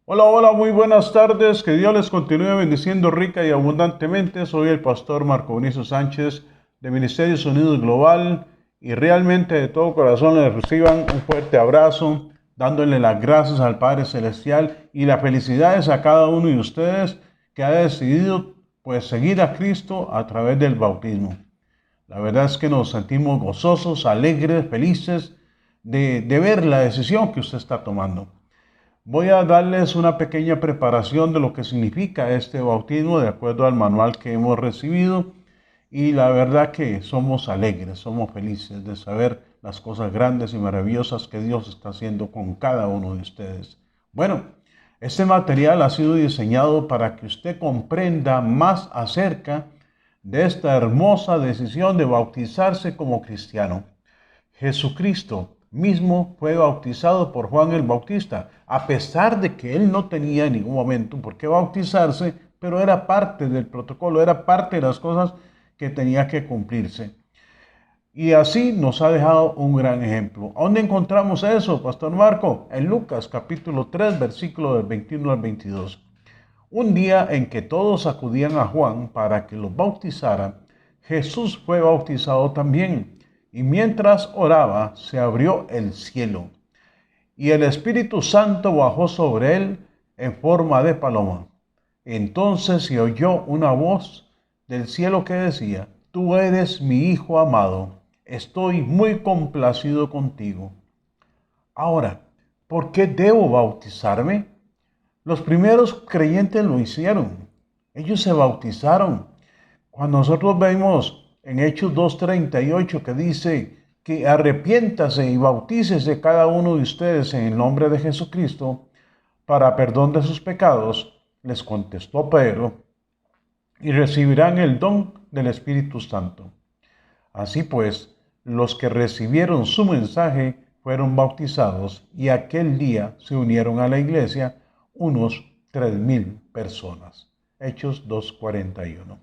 Hola, hola, muy buenas tardes. Que Dios les continúe bendiciendo rica y abundantemente. Soy el pastor Marco Benicio Sánchez de Ministerios Unidos Global y realmente de todo corazón les reciban un fuerte abrazo, dándole las gracias al Padre Celestial y las felicidades a cada uno de ustedes que ha decidido pues seguir a Cristo a través del bautismo. La verdad es que nos sentimos gozosos, alegres, felices de ver la decisión que usted está tomando. Voy a darles una pequeña preparación de lo que significa este bautismo de acuerdo al manual que hemos recibido y la verdad que somos alegres, somos felices de saber las cosas grandes y maravillosas que Dios está haciendo con cada uno de ustedes. Bueno, este material ha sido diseñado para que usted comprenda más acerca de esta hermosa decisión de bautizarse como cristiano. Jesucristo mismo fue bautizado por Juan el Bautista, a pesar de que él no tenía en ningún momento por qué bautizarse, pero era parte del protocolo, era parte de las cosas que tenía que cumplirse. Y así nos ha dejado un gran ejemplo. ¿Dónde encontramos eso, Pastor Marco? En Lucas capítulo 3, versículo del 21 al 22. Un día en que todos acudían a Juan para que los bautizara, Jesús fue bautizado también. Y mientras oraba, se abrió el cielo, y el Espíritu Santo bajó sobre él en forma de paloma. Entonces se oyó una voz del cielo que decía: Tú eres mi Hijo amado, estoy muy complacido contigo. Ahora, ¿por qué debo bautizarme? Los primeros creyentes lo hicieron. Ellos se bautizaron. Cuando nosotros vemos en Hechos 2:38 que dice que arrepiéntase y bautícese cada uno de ustedes en el nombre de Jesucristo para perdón de sus pecados, les contestó Pedro, y recibirán el don del Espíritu Santo. Así pues, los que recibieron su mensaje fueron bautizados y aquel día se unieron a la iglesia unos 3,000 personas. Hechos 2:41.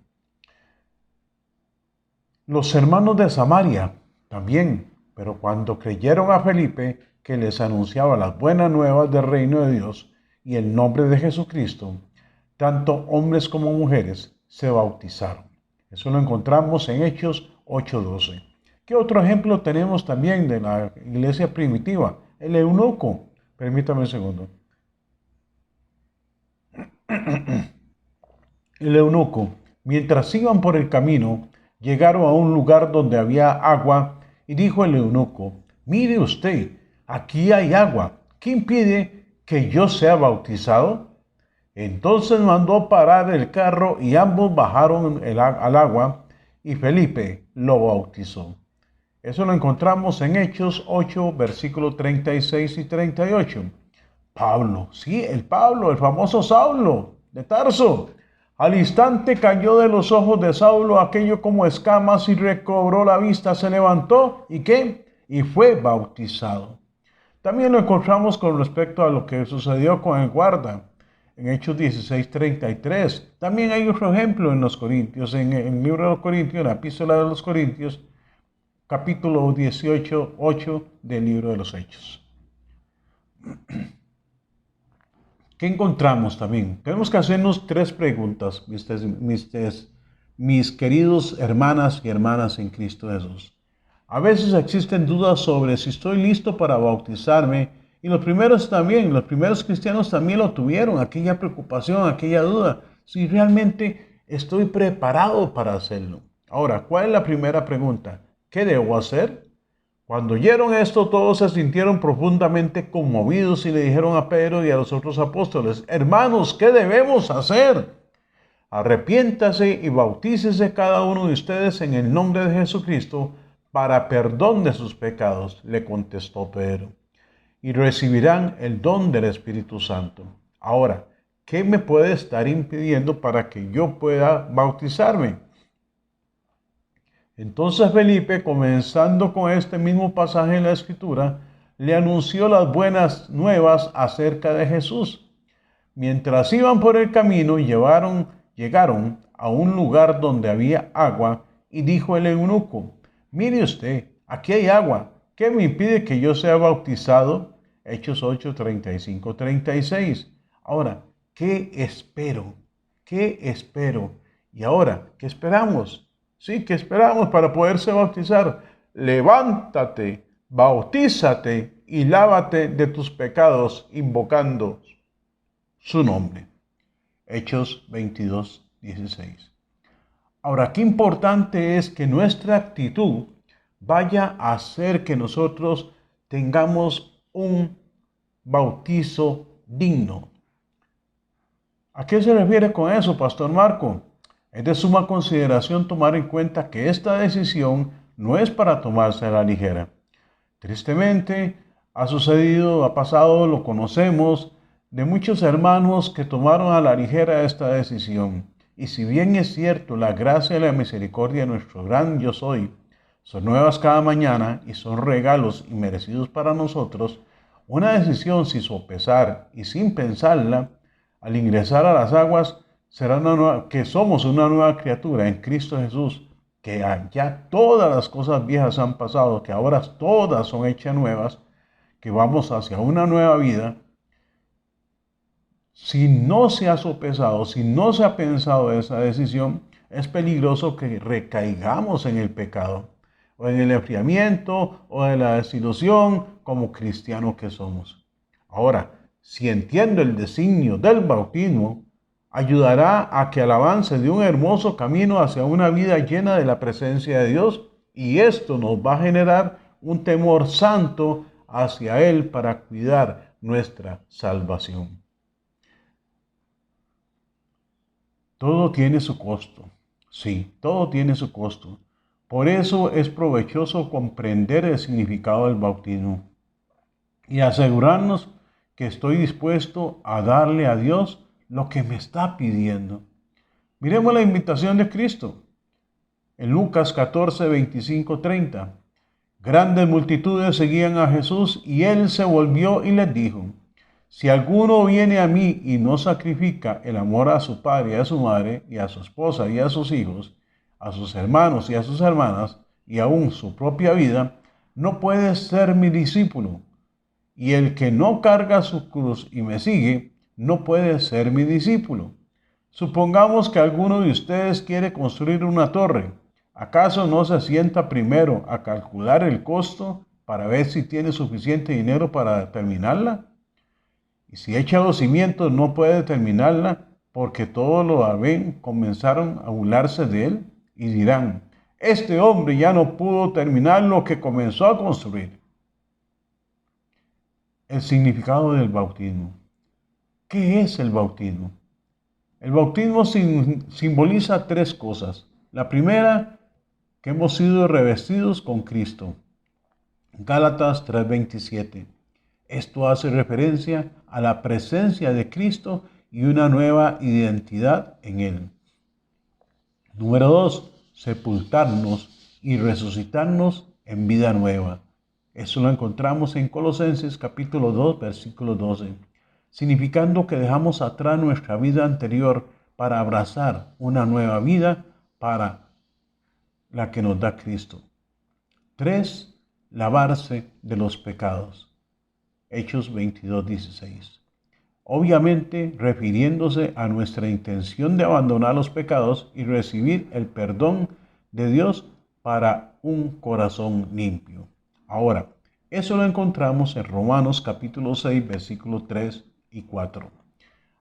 Los hermanos de Samaria también, pero cuando creyeron a Felipe, que les anunciaba las buenas nuevas del reino de Dios y el nombre de Jesucristo, tanto hombres como mujeres se bautizaron. Eso lo encontramos en Hechos 8:12. ¿Qué otro ejemplo tenemos también de la iglesia primitiva? El eunuco. Permítame un segundo. El eunuco, mientras iban por el camino, llegaron a un lugar donde había agua y dijo el eunuco: Mire usted, aquí hay agua. ¿Qué impide que yo sea bautizado? Entonces mandó parar el carro y ambos bajaron al agua y Felipe lo bautizó. Eso lo encontramos en Hechos 8, versículos 36 y 38. Pablo, sí, el Pablo, el famoso Saulo de Tarso. Al instante cayó de los ojos de Saulo aquello como escamas y recobró la vista, se levantó y ¿qué? Y fue bautizado. También lo encontramos con respecto a lo que sucedió con el guarda en Hechos 16:33. También hay otro ejemplo en los Corintios, en el libro de los Corintios, en la epístola de los Corintios, capítulo 18, 8 del libro de los Hechos. ¿Qué encontramos también? Tenemos que hacernos tres preguntas, mis queridos hermanas y hermanas en Cristo Jesús. A veces existen dudas sobre si estoy listo para bautizarme y los primeros cristianos también lo tuvieron, aquella preocupación, aquella duda, si realmente estoy preparado para hacerlo. Ahora, ¿cuál es la primera pregunta? ¿Qué debo hacer? Cuando oyeron esto, todos se sintieron profundamente conmovidos y le dijeron a Pedro y a los otros apóstoles: Hermanos, ¿qué debemos hacer? Arrepiéntase y bautícese cada uno de ustedes en el nombre de Jesucristo para perdón de sus pecados, le contestó Pedro, y recibirán el don del Espíritu Santo. Ahora, ¿qué me puede estar impidiendo para que yo pueda bautizarme? Entonces Felipe, comenzando con este mismo pasaje en la Escritura, le anunció las buenas nuevas acerca de Jesús. Mientras iban por el camino, llegaron a un lugar donde había agua, y dijo el eunuco: Mire usted, aquí hay agua. ¿Qué me impide que yo sea bautizado? Hechos 8, 35, 36. Ahora, ¿qué espero? ¿Qué espero? Y ahora, ¿qué esperamos? Sí, ¿qué esperamos para poderse bautizar? Levántate, bautízate y lávate de tus pecados invocando su nombre. Hechos 22:16. Ahora, qué importante es que nuestra actitud vaya a hacer que nosotros tengamos un bautizo digno. ¿A qué se refiere con eso, Pastor Marco? Es de suma consideración tomar en cuenta que esta decisión no es para tomarse a la ligera. Tristemente, ha sucedido, ha pasado, lo conocemos, de muchos hermanos que tomaron a la ligera esta decisión. Y si bien es cierto, la gracia y la misericordia de nuestro gran yo soy son nuevas cada mañana y son regalos inmerecidos para nosotros, una decisión sin sopesar y sin pensarla, al ingresar a las aguas, será que somos una nueva criatura en Cristo Jesús, que ya todas las cosas viejas han pasado, que ahora todas son hechas nuevas, que vamos hacia una nueva vida. Si no se ha sopesado, si no se ha pensado esa decisión, es peligroso que recaigamos en el pecado, o en el enfriamiento, o en la desilusión como cristianos que somos. Ahora, si entiendo el designio del bautismo, ayudará a que al avance de un hermoso camino hacia una vida llena de la presencia de Dios, y esto nos va a generar un temor santo hacia Él para cuidar nuestra salvación. Todo tiene su costo. Sí, todo tiene su costo. Por eso es provechoso comprender el significado del bautismo y asegurarnos que estoy dispuesto a darle a Dios lo que me está pidiendo. Miremos la invitación de Cristo. En Lucas 14, 25, 30. Grandes multitudes seguían a Jesús y Él se volvió y les dijo: si alguno viene a mí y no sacrifica el amor a su padre y a su madre, y a su esposa y a sus hijos, a sus hermanos y a sus hermanas, y aún su propia vida, no puede ser mi discípulo. Y el que no carga su cruz y me sigue, no puede ser mi discípulo. Supongamos que alguno de ustedes quiere construir una torre. ¿Acaso no se sienta primero a calcular el costo para ver si tiene suficiente dinero para terminarla? Y si echa los cimientos no puede terminarla porque todos lo ven, comenzaron a burlarse de él y dirán: este hombre ya no pudo terminar lo que comenzó a construir. El significado del bautismo. ¿Qué es el bautismo? El bautismo simboliza tres cosas. La primera, que hemos sido revestidos con Cristo. Gálatas 3:27. Esto hace referencia a la presencia de Cristo y una nueva identidad en Él. Número 2, sepultarnos y resucitarnos en vida nueva. Eso lo encontramos en Colosenses capítulo 2, versículo 12, significando que dejamos atrás nuestra vida anterior para abrazar una nueva vida para la que nos da Cristo. 3, lavarse de los pecados. Hechos 22:16. Obviamente refiriéndose a nuestra intención de abandonar los pecados y recibir el perdón de Dios para un corazón limpio. Ahora, eso lo encontramos en Romanos capítulo 6, versículos 3 y 4.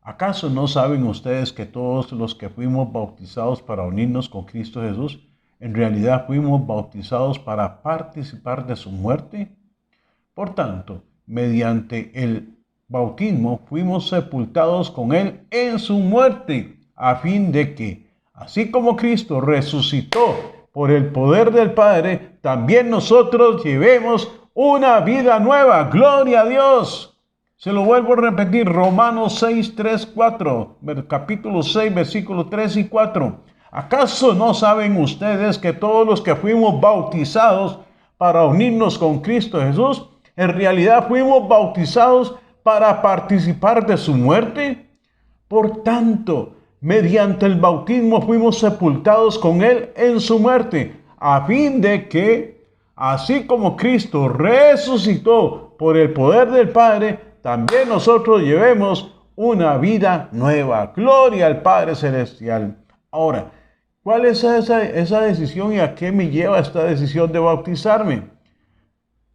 ¿Acaso no saben ustedes que todos los que fuimos bautizados para unirnos con Cristo Jesús, en realidad fuimos bautizados para participar de su muerte? Por tanto, mediante el bautismo fuimos sepultados con Él en su muerte, a fin de que, así como Cristo resucitó por el poder del Padre, también nosotros llevemos una vida nueva. ¡Gloria a Dios! Se lo vuelvo a repetir, Romanos 6, 3, 4, capítulo 6, versículos 3 y 4. ¿Acaso no saben ustedes que todos los que fuimos bautizados para unirnos con Cristo Jesús, en realidad fuimos bautizados para participar de su muerte? Por tanto, mediante el bautismo fuimos sepultados con Él en su muerte, a fin de que, así como Cristo resucitó por el poder del Padre, también nosotros llevemos una vida nueva. Gloria al Padre Celestial. Ahora, ¿cuál es esa decisión y a qué me lleva esta decisión de bautizarme?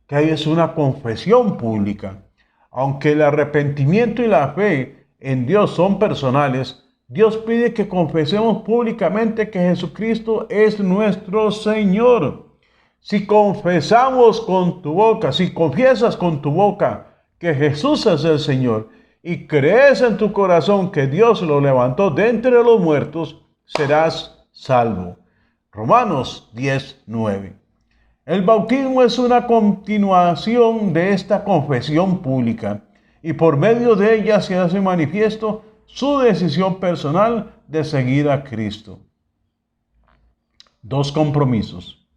Que es una confesión pública. Aunque el arrepentimiento y la fe en Dios son personales, Dios pide que confesemos públicamente que Jesucristo es nuestro Señor. Si confesamos con tu boca, si confiesas con tu boca que Jesús es el Señor y crees en tu corazón que Dios lo levantó de entre los muertos, serás salvo. Romanos 10:9. El bautismo es una continuación de esta confesión pública y por medio de ella se hace manifiesto su decisión personal de seguir a Cristo. Dos compromisos.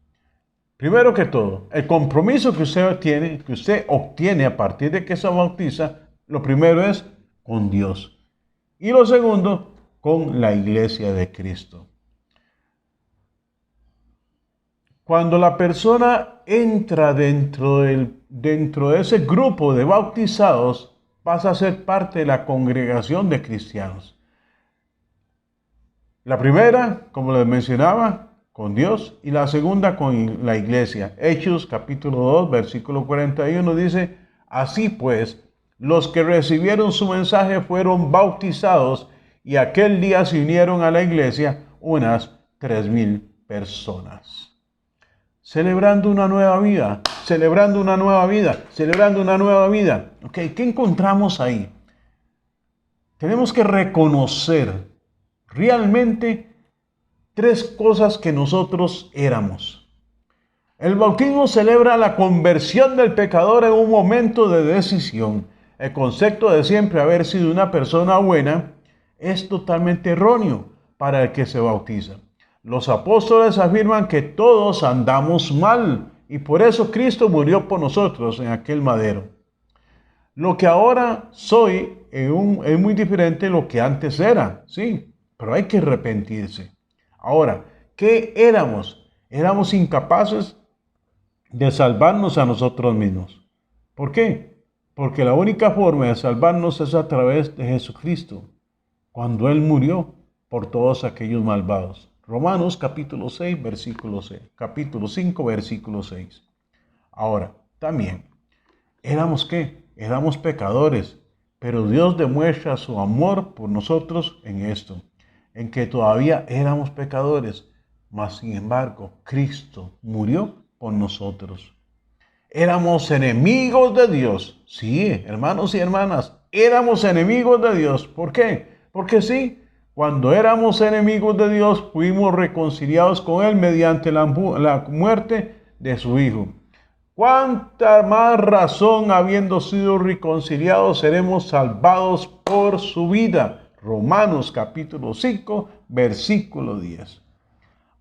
Primero que todo, el compromiso que usted obtiene a partir de que se bautiza, lo primero es con Dios y lo segundo, con la iglesia de Cristo. Cuando la persona entra dentro de ese grupo de bautizados, pasa a ser parte de la congregación de cristianos. La primera, como les mencionaba, con Dios, y la segunda con la iglesia. Hechos capítulo 2, versículo 41 dice: así pues, los que recibieron su mensaje fueron bautizados, y aquel día se unieron a la iglesia unas 3,000 personas. Celebrando una nueva vida, celebrando una nueva vida, celebrando una nueva vida. ¿Qué encontramos ahí? Tenemos que reconocer realmente tres cosas que nosotros éramos. El bautismo celebra la conversión del pecador en un momento de decisión. El concepto de siempre haber sido una persona buena es totalmente erróneo para el que se bautiza. Los apóstoles afirman que todos andamos mal y por eso Cristo murió por nosotros en aquel madero. Lo que ahora soy es muy diferente de lo que antes era, sí, pero hay que arrepentirse. Ahora, ¿qué éramos? Éramos incapaces de salvarnos a nosotros mismos. ¿Por qué? Porque la única forma de salvarnos es a través de Jesucristo, cuando Él murió por todos aquellos malvados. Romanos capítulo 6, versículo 6. Capítulo 5, versículo 6. Ahora, también, ¿éramos qué? Éramos pecadores, pero Dios demuestra su amor por nosotros en esto, en que todavía éramos pecadores, mas sin embargo, Cristo murió por nosotros. Éramos enemigos de Dios. Sí, hermanos y hermanas, éramos enemigos de Dios. ¿Por qué? Porque sí, cuando éramos enemigos de Dios, fuimos reconciliados con Él mediante la muerte de su Hijo. ¿Cuánta más razón, habiendo sido reconciliados, seremos salvados por su vida? Romanos capítulo 5, versículo 10.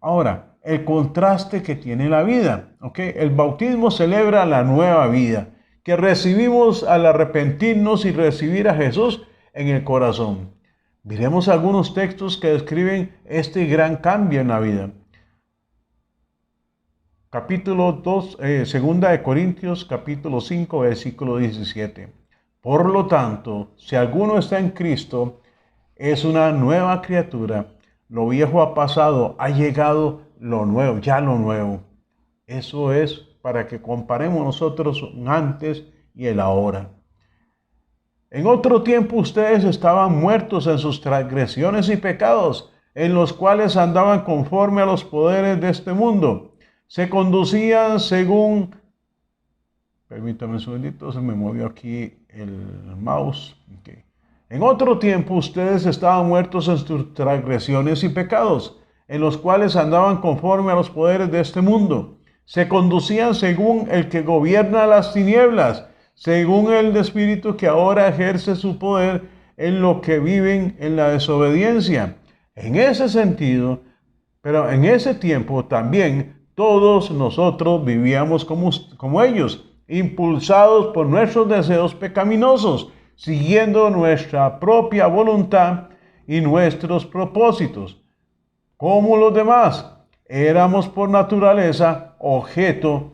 Ahora, el contraste que tiene la vida. El bautismo celebra la nueva vida que recibimos al arrepentirnos y recibir a Jesús en el corazón. Miremos algunos textos que describen este gran cambio en la vida. Capítulo 2, segunda de Corintios, capítulo 5, versículo 17. Por lo tanto, si alguno está en Cristo, es una nueva criatura. Lo viejo ha pasado, ha llegado lo nuevo, ya lo nuevo. Eso es para que comparemos nosotros un antes y el ahora. En otro tiempo ustedes estaban muertos en sus transgresiones y pecados, en los cuales andaban conforme a los poderes de este mundo. Se conducían según... Permítame un segundito, se me movió aquí el mouse. Okay. En otro tiempo ustedes estaban muertos en sus transgresiones y pecados, en los cuales andaban conforme a los poderes de este mundo. Se conducían según el que gobierna las tinieblas, según el espíritu que ahora ejerce su poder en los que viven en la desobediencia. En ese sentido, pero en ese tiempo también todos nosotros vivíamos como ellos, impulsados por nuestros deseos pecaminosos, siguiendo nuestra propia voluntad y nuestros propósitos. Como los demás, éramos por naturaleza objeto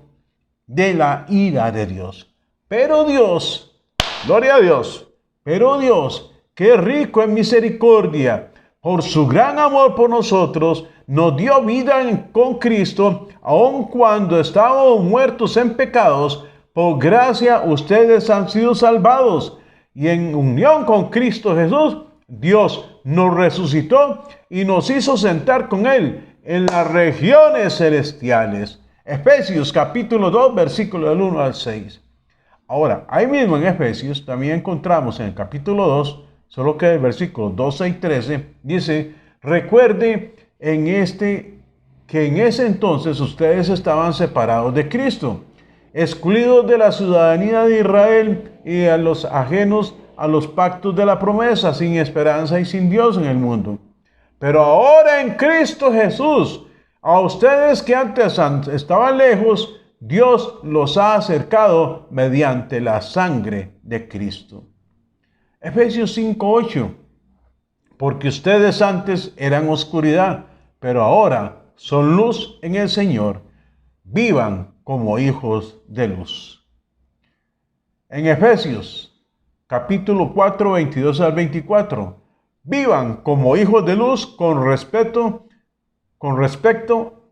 de la ira de Dios. Pero Dios, gloria a Dios, pero Dios, que es rico en misericordia, por su gran amor por nosotros, nos dio vida con Cristo, aun cuando estábamos muertos en pecados. Por gracia ustedes han sido salvados, y en unión con Cristo Jesús, Dios nos resucitó y nos hizo sentar con Él en las regiones celestiales. Efesios capítulo 2, versículo del 1 al 6. Ahora, ahí mismo en Efesios también encontramos en el capítulo 2, solo que el versículo 12 y 13, dice: recuerde que en ese entonces ustedes estaban separados de Cristo, excluidos de la ciudadanía de Israel y a los ajenos a los pactos de la promesa, sin esperanza y sin Dios en el mundo. Pero ahora en Cristo Jesús, a ustedes que antes estaban lejos, Dios los ha acercado mediante la sangre de Cristo. Efesios 5:8. Porque ustedes antes eran oscuridad, pero ahora son luz en el Señor. Vivan como hijos de luz. En Efesios capítulo 4, 22 al 24. Vivan como hijos de luz con respecto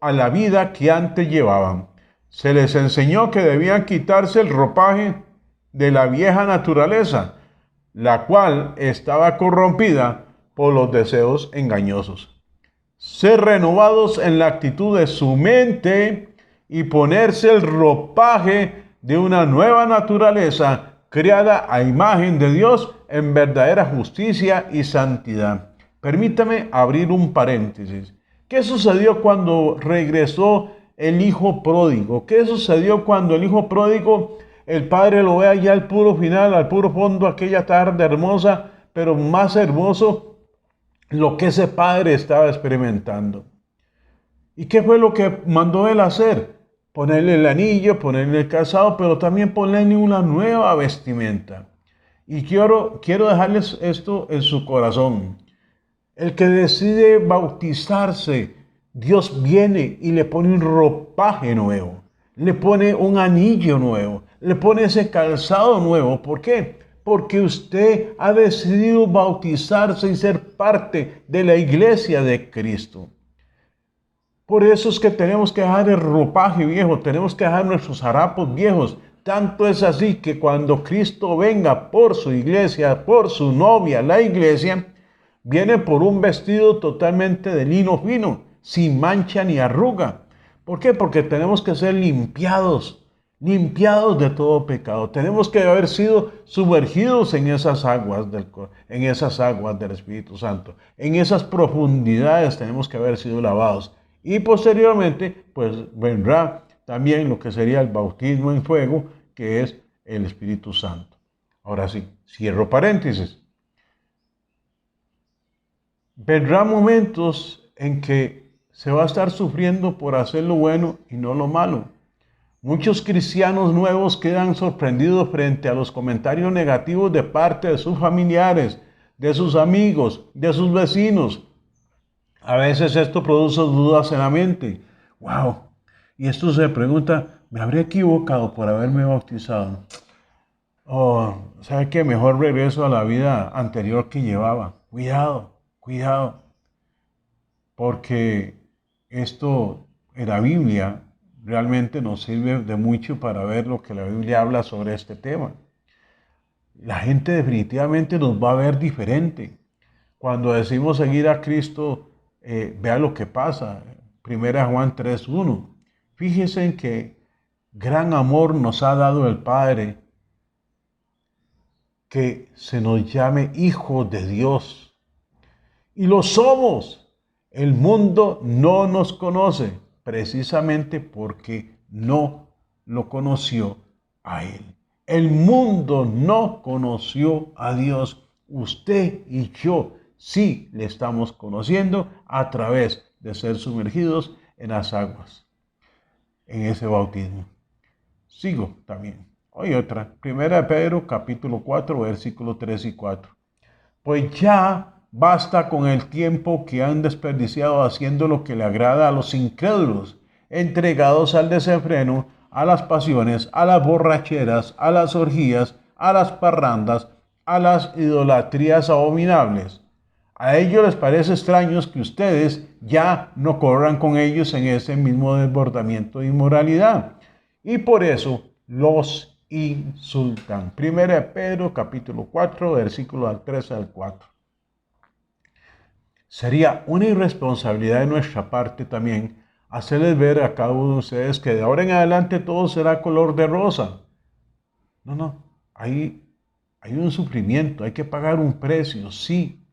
a la vida que antes llevaban. Se les enseñó que debían quitarse el ropaje de la vieja naturaleza, la cual estaba corrompida por los deseos engañosos. Ser renovados en la actitud de su mente y ponerse el ropaje de una nueva naturaleza creada a imagen de Dios en verdadera justicia y santidad. Permítame abrir un paréntesis. ¿Qué sucedió cuando regresó el hijo pródigo? ¿Qué sucedió cuando el hijo pródigo, el padre lo ve allá al puro final, al puro fondo, aquella tarde hermosa, pero más hermoso lo que ese padre estaba experimentando? ¿Y qué fue lo que mandó él hacer? Ponerle el anillo, ponerle el calzado, pero también ponerle una nueva vestimenta. Y quiero dejarles esto en su corazón. El que decide bautizarse, Dios viene y le pone un ropaje nuevo, le pone un anillo nuevo, le pone ese calzado nuevo. ¿Por qué? Porque usted ha decidido bautizarse y ser parte de la iglesia de Cristo. Por eso es que tenemos que dejar el ropaje viejo, tenemos que dejar nuestros harapos viejos. Tanto es así que cuando Cristo venga por su iglesia, por su novia, la iglesia, viene por un vestido totalmente de lino fino, sin mancha ni arruga. ¿Por qué? Porque tenemos que ser limpiados de todo pecado. Tenemos que haber sido sumergidos en esas aguas del Espíritu Santo. En esas profundidades tenemos que haber sido lavados. Y posteriormente, pues vendrá también lo que sería el bautismo en fuego, que es el Espíritu Santo. Ahora sí, cierro paréntesis. Vendrán momentos en que se va a estar sufriendo por hacer lo bueno y no lo malo. Muchos cristianos nuevos quedan sorprendidos frente a los comentarios negativos de parte de sus familiares, de sus amigos, de sus vecinos. A veces esto produce dudas en la mente. ¡Wow! Y esto se pregunta, ¿me habré equivocado por haberme bautizado? Oh, ¿sabe qué? Mejor regreso a la vida anterior que llevaba. Cuidado, porque esto en la Biblia realmente nos sirve de mucho para ver lo que la Biblia habla sobre este tema. La gente definitivamente nos va a ver diferente. Cuando decimos seguir a Cristo, vea lo que pasa. 1 Juan 3:1. Fíjense en que gran amor nos ha dado el Padre, que se nos llame hijos de Dios. Y lo somos. El mundo no nos conoce precisamente porque no lo conoció a Él. El mundo no conoció a Dios. Usted y yo sí le estamos conociendo a través de ser sumergidos en las aguas, en ese bautismo. Sigo también. Hoy otra. 1 Pedro capítulo 4, versículos 3 y 4. Pues ya basta con el tiempo que han desperdiciado haciendo lo que le agrada a los incrédulos, entregados al desenfreno, a las pasiones, a las borracheras, a las orgías, a las parrandas, a las idolatrías abominables. A ellos les parece extraño que ustedes ya no corran con ellos en ese mismo desbordamiento de inmoralidad. Y por eso los insultan. 1 Pedro capítulo 4, versículos al 3 al 4. Sería una irresponsabilidad de nuestra parte también hacerles ver a cada uno de ustedes que de ahora en adelante todo será color de rosa. No, hay un sufrimiento, hay que pagar un precio, sí,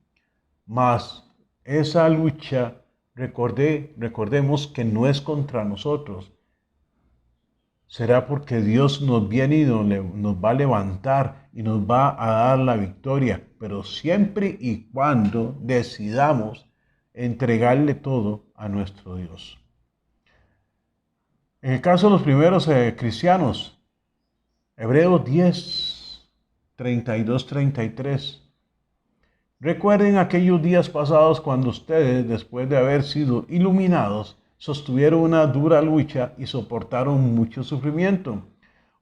mas esa lucha, recordemos que no es contra nosotros. Será porque Dios nos viene y nos va a levantar y nos va a dar la victoria, pero siempre y cuando decidamos entregarle todo a nuestro Dios. En el caso de los primeros cristianos, Hebreos 10, 32, 33. Recuerden aquellos días pasados cuando ustedes, después de haber sido iluminados, sostuvieron una dura lucha y soportaron mucho sufrimiento.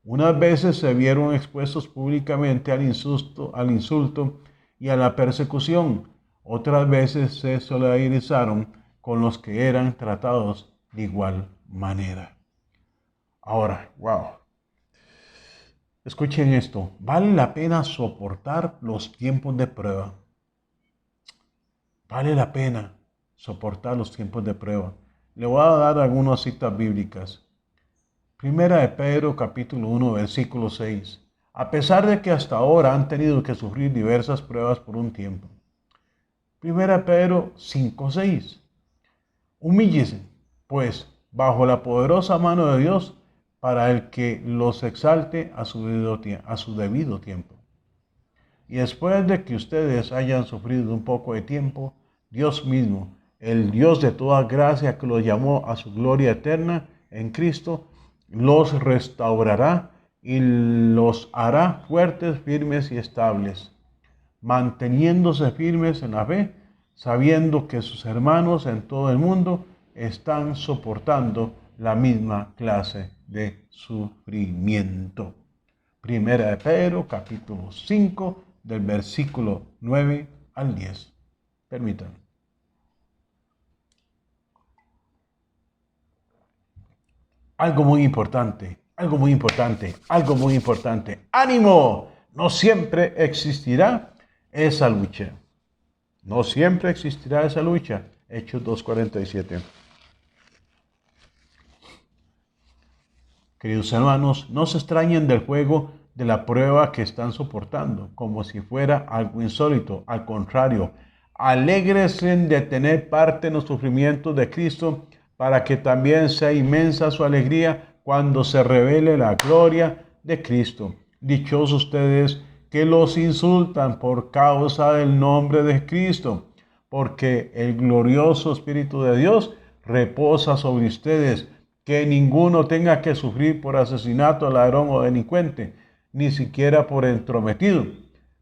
Unas veces se vieron expuestos públicamente al insulto y a la persecución. Otras veces se solidarizaron con los que eran tratados de igual manera. Ahora, wow. Escuchen esto. Vale la pena soportar los tiempos de prueba. Vale la pena soportar los tiempos de prueba. Le voy a dar algunas citas bíblicas. Primera de Pedro, capítulo 1, versículo 6. A pesar de que hasta ahora han tenido que sufrir diversas pruebas por un tiempo. Primera de Pedro 5, 6. Humíllese, pues, bajo la poderosa mano de Dios, para el que los exalte a su debido tiempo. Y después de que ustedes hayan sufrido un poco de tiempo, Dios mismo, el Dios de toda gracia que los llamó a su gloria eterna en Cristo, los restaurará y los hará fuertes, firmes y estables, manteniéndose firmes en la fe, sabiendo que sus hermanos en todo el mundo están soportando la misma clase de sufrimiento. Primera de Pedro, capítulo 5, del versículo 9 al 10. Permítanme. Algo muy importante. ¡Ánimo! No siempre existirá esa lucha. Hechos 2:47. Queridos hermanos, no se extrañen del juego de la prueba que están soportando, como si fuera algo insólito. Al contrario, alégrense de tener parte en los sufrimientos de Cristo, para que también sea inmensa su alegría cuando se revele la gloria de Cristo. Dichosos ustedes que los insultan por causa del nombre de Cristo, porque el glorioso Espíritu de Dios reposa sobre ustedes. Que ninguno tenga que sufrir por asesinato, ladrón o delincuente, ni siquiera por entrometido.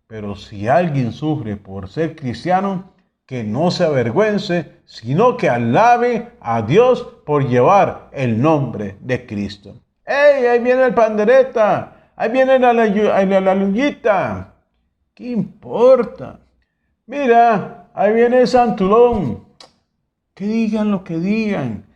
Pero si alguien sufre por ser cristiano, que no se avergüence, sino que alabe a Dios por llevar el nombre de Cristo. ¡Ey! Ahí viene el pandereta, ahí viene la luyita. ¿Qué importa? Mira, ahí viene el Santulón. Que digan lo que digan.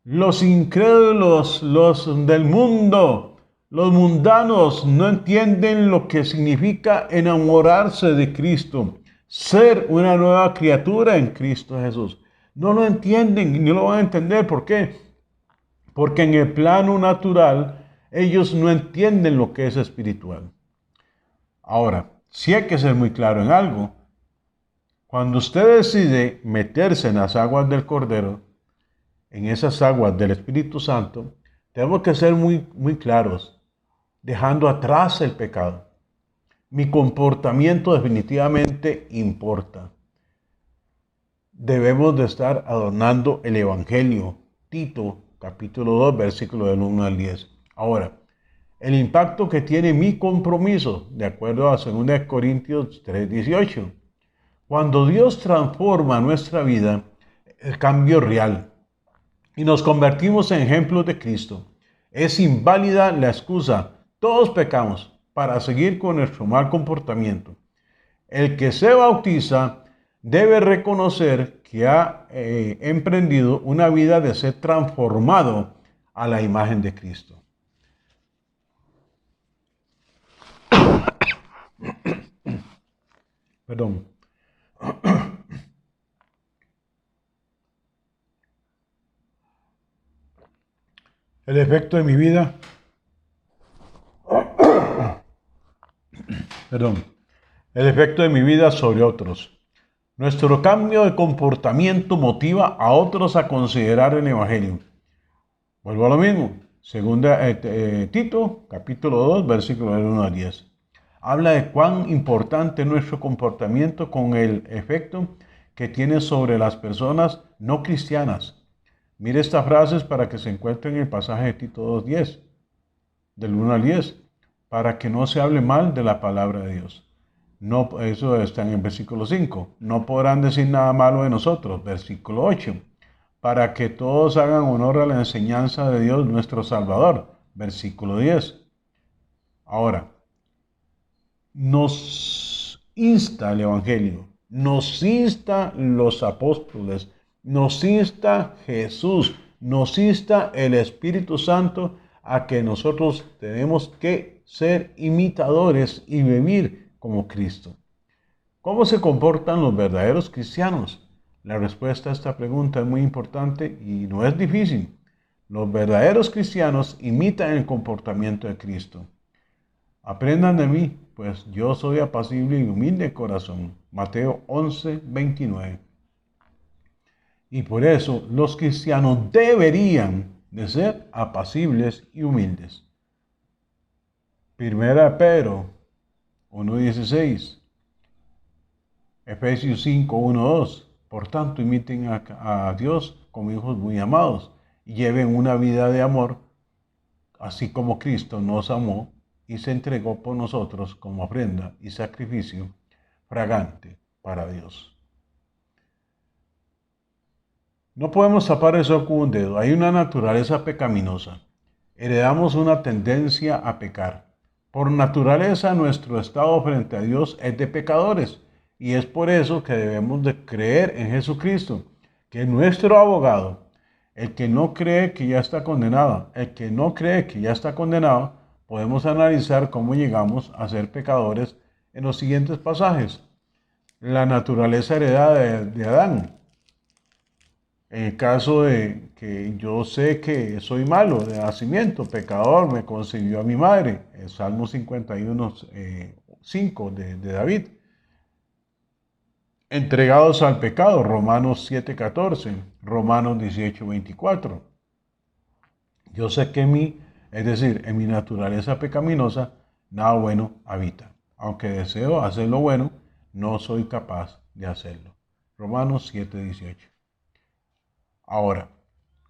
Los incrédulos, los del mundo, los mundanos no entienden lo que significa enamorarse de Cristo, ser una nueva criatura en Cristo Jesús. No lo entienden y no lo van a entender. ¿Por qué? Porque en el plano natural ellos no entienden lo que es espiritual. Ahora, sí hay que ser muy claro en algo. Cuando usted decide meterse en las aguas del Cordero, en esas aguas del Espíritu Santo, tenemos que ser muy claros, dejando atrás el pecado. Mi comportamiento definitivamente importa. Debemos de estar adornando el Evangelio. Tito, capítulo 2, versículo del 1 al 10. Ahora, el impacto que tiene mi compromiso, de acuerdo a 2 Corintios 3, 18. Cuando Dios transforma nuestra vida, el cambio real, y nos convertimos en ejemplos de Cristo, es inválida la excusa, todos pecamos, para seguir con nuestro mal comportamiento. El que se bautiza debe reconocer que ha emprendido una vida de ser transformado a la imagen de Cristo. Perdón. El efecto de mi vida, el efecto de mi vida sobre otros. Nuestro cambio de comportamiento motiva a otros a considerar el Evangelio. Vuelvo a lo mismo. Segunda Tito, capítulo 2, versículo 1 al 10. Habla de cuán importante es nuestro comportamiento con el efecto que tiene sobre las personas no cristianas. Mire estas frases para que se encuentren en el pasaje de Tito 2:10, del 1 al 10, para que no se hable mal de la palabra de Dios. No, eso está en el versículo 5. No podrán decir nada malo de nosotros, versículo 8. Para que todos hagan honor a la enseñanza de Dios nuestro Salvador, versículo 10. Ahora, nos insta el Evangelio, nos insta los apóstoles, nos insta Jesús, nos insta el Espíritu Santo a que nosotros tenemos que ser imitadores y vivir como Cristo. ¿Cómo se comportan los verdaderos cristianos? La respuesta a esta pregunta es muy importante y no es difícil. Los verdaderos cristianos imitan el comportamiento de Cristo. Aprendan de mí, pues yo soy apacible y humilde de corazón. Mateo 11:29. Y por eso los cristianos deberían de ser apacibles y humildes. Primera de Pedro 1:16. Efesios 5:1-2. Por tanto, imiten a Dios como hijos muy amados y lleven una vida de amor, así como Cristo nos amó y se entregó por nosotros como ofrenda y sacrificio fragante para Dios. No podemos tapar el sol con un dedo. Hay una naturaleza pecaminosa. Heredamos una tendencia a pecar. Por naturaleza, nuestro estado frente a Dios es de pecadores. Y es por eso que debemos de creer en Jesucristo, que es nuestro abogado. El que no cree que ya está condenado, el que no cree que ya está condenado, podemos analizar cómo llegamos a ser pecadores en los siguientes pasajes. La naturaleza heredada de Adán. En el caso de que yo sé que soy malo de nacimiento, pecador, me concibió a mi madre, el Salmo 51, 5 de David. Entregados al pecado, Romanos 7:14, Romanos 18:24. Yo sé que en mí, es decir, en mi naturaleza pecaminosa, nada bueno habita. Aunque deseo hacer lo bueno, no soy capaz de hacerlo. Romanos 7:18. Ahora,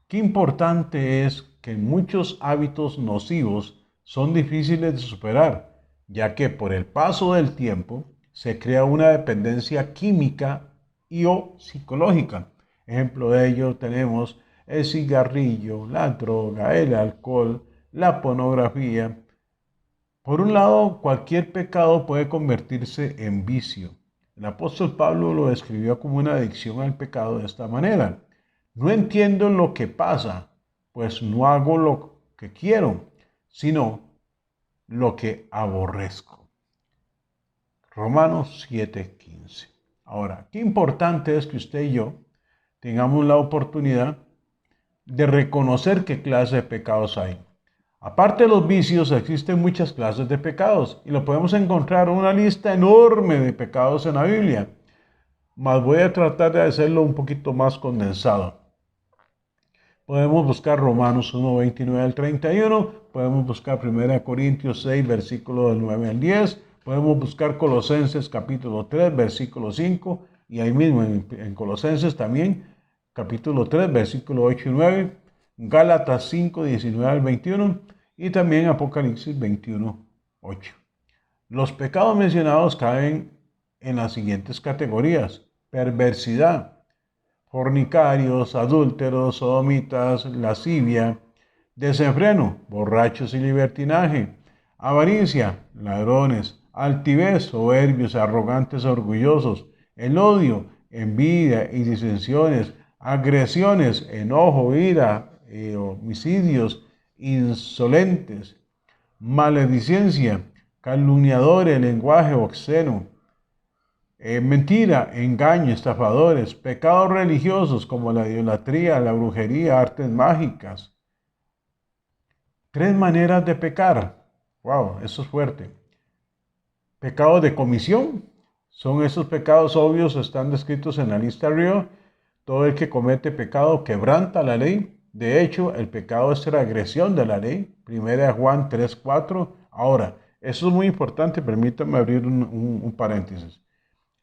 qué importante es que muchos hábitos nocivos son difíciles de superar, ya que por el paso del tiempo se crea una dependencia química y o psicológica. Ejemplo de ello tenemos el cigarrillo, la droga, el alcohol, la pornografía. Por un lado, cualquier pecado puede convertirse en vicio. El apóstol Pablo lo describió como una adicción al pecado de esta manera. No entiendo lo que pasa, pues no hago lo que quiero, sino lo que aborrezco. Romanos 7:15. Ahora, qué importante es que usted y yo tengamos la oportunidad de reconocer qué clase de pecados hay. Aparte de los vicios, existen muchas clases de pecados y lo podemos encontrar en una lista enorme de pecados en la Biblia. Mas voy a tratar de hacerlo un poquito más condensado. Podemos buscar Romanos 1:29 al 31, podemos buscar 1 Corintios 6, versículo del 9 al 10, podemos buscar Colosenses capítulo 3, versículo 5, y ahí mismo en Colosenses también, capítulo 3, versículo 8 y 9, Gálatas 5, 19 al 21, y también Apocalipsis 21, 8. Los pecados mencionados caen en las siguientes categorías: perversidad, fornicarios, adúlteros, sodomitas, lascivia, desenfreno, borrachos y libertinaje, avaricia, ladrones, altivez, soberbios, arrogantes, orgullosos, el odio, envidia y disensiones, agresiones, enojo, ira, homicidios, insolentes, maledicencia, calumniadores, lenguaje obsceno, mentira, engaño, estafadores, pecados religiosos como la idolatría, la brujería, artes mágicas. 3 maneras de pecar. Wow, eso es fuerte. Pecados de comisión. Son esos pecados obvios, están descritos en la lista arriba. Todo el que comete pecado quebranta la ley. De hecho, el pecado es transgresión de la ley. 1 Juan 3:4. Ahora, eso es muy importante, permítanme abrir un paréntesis.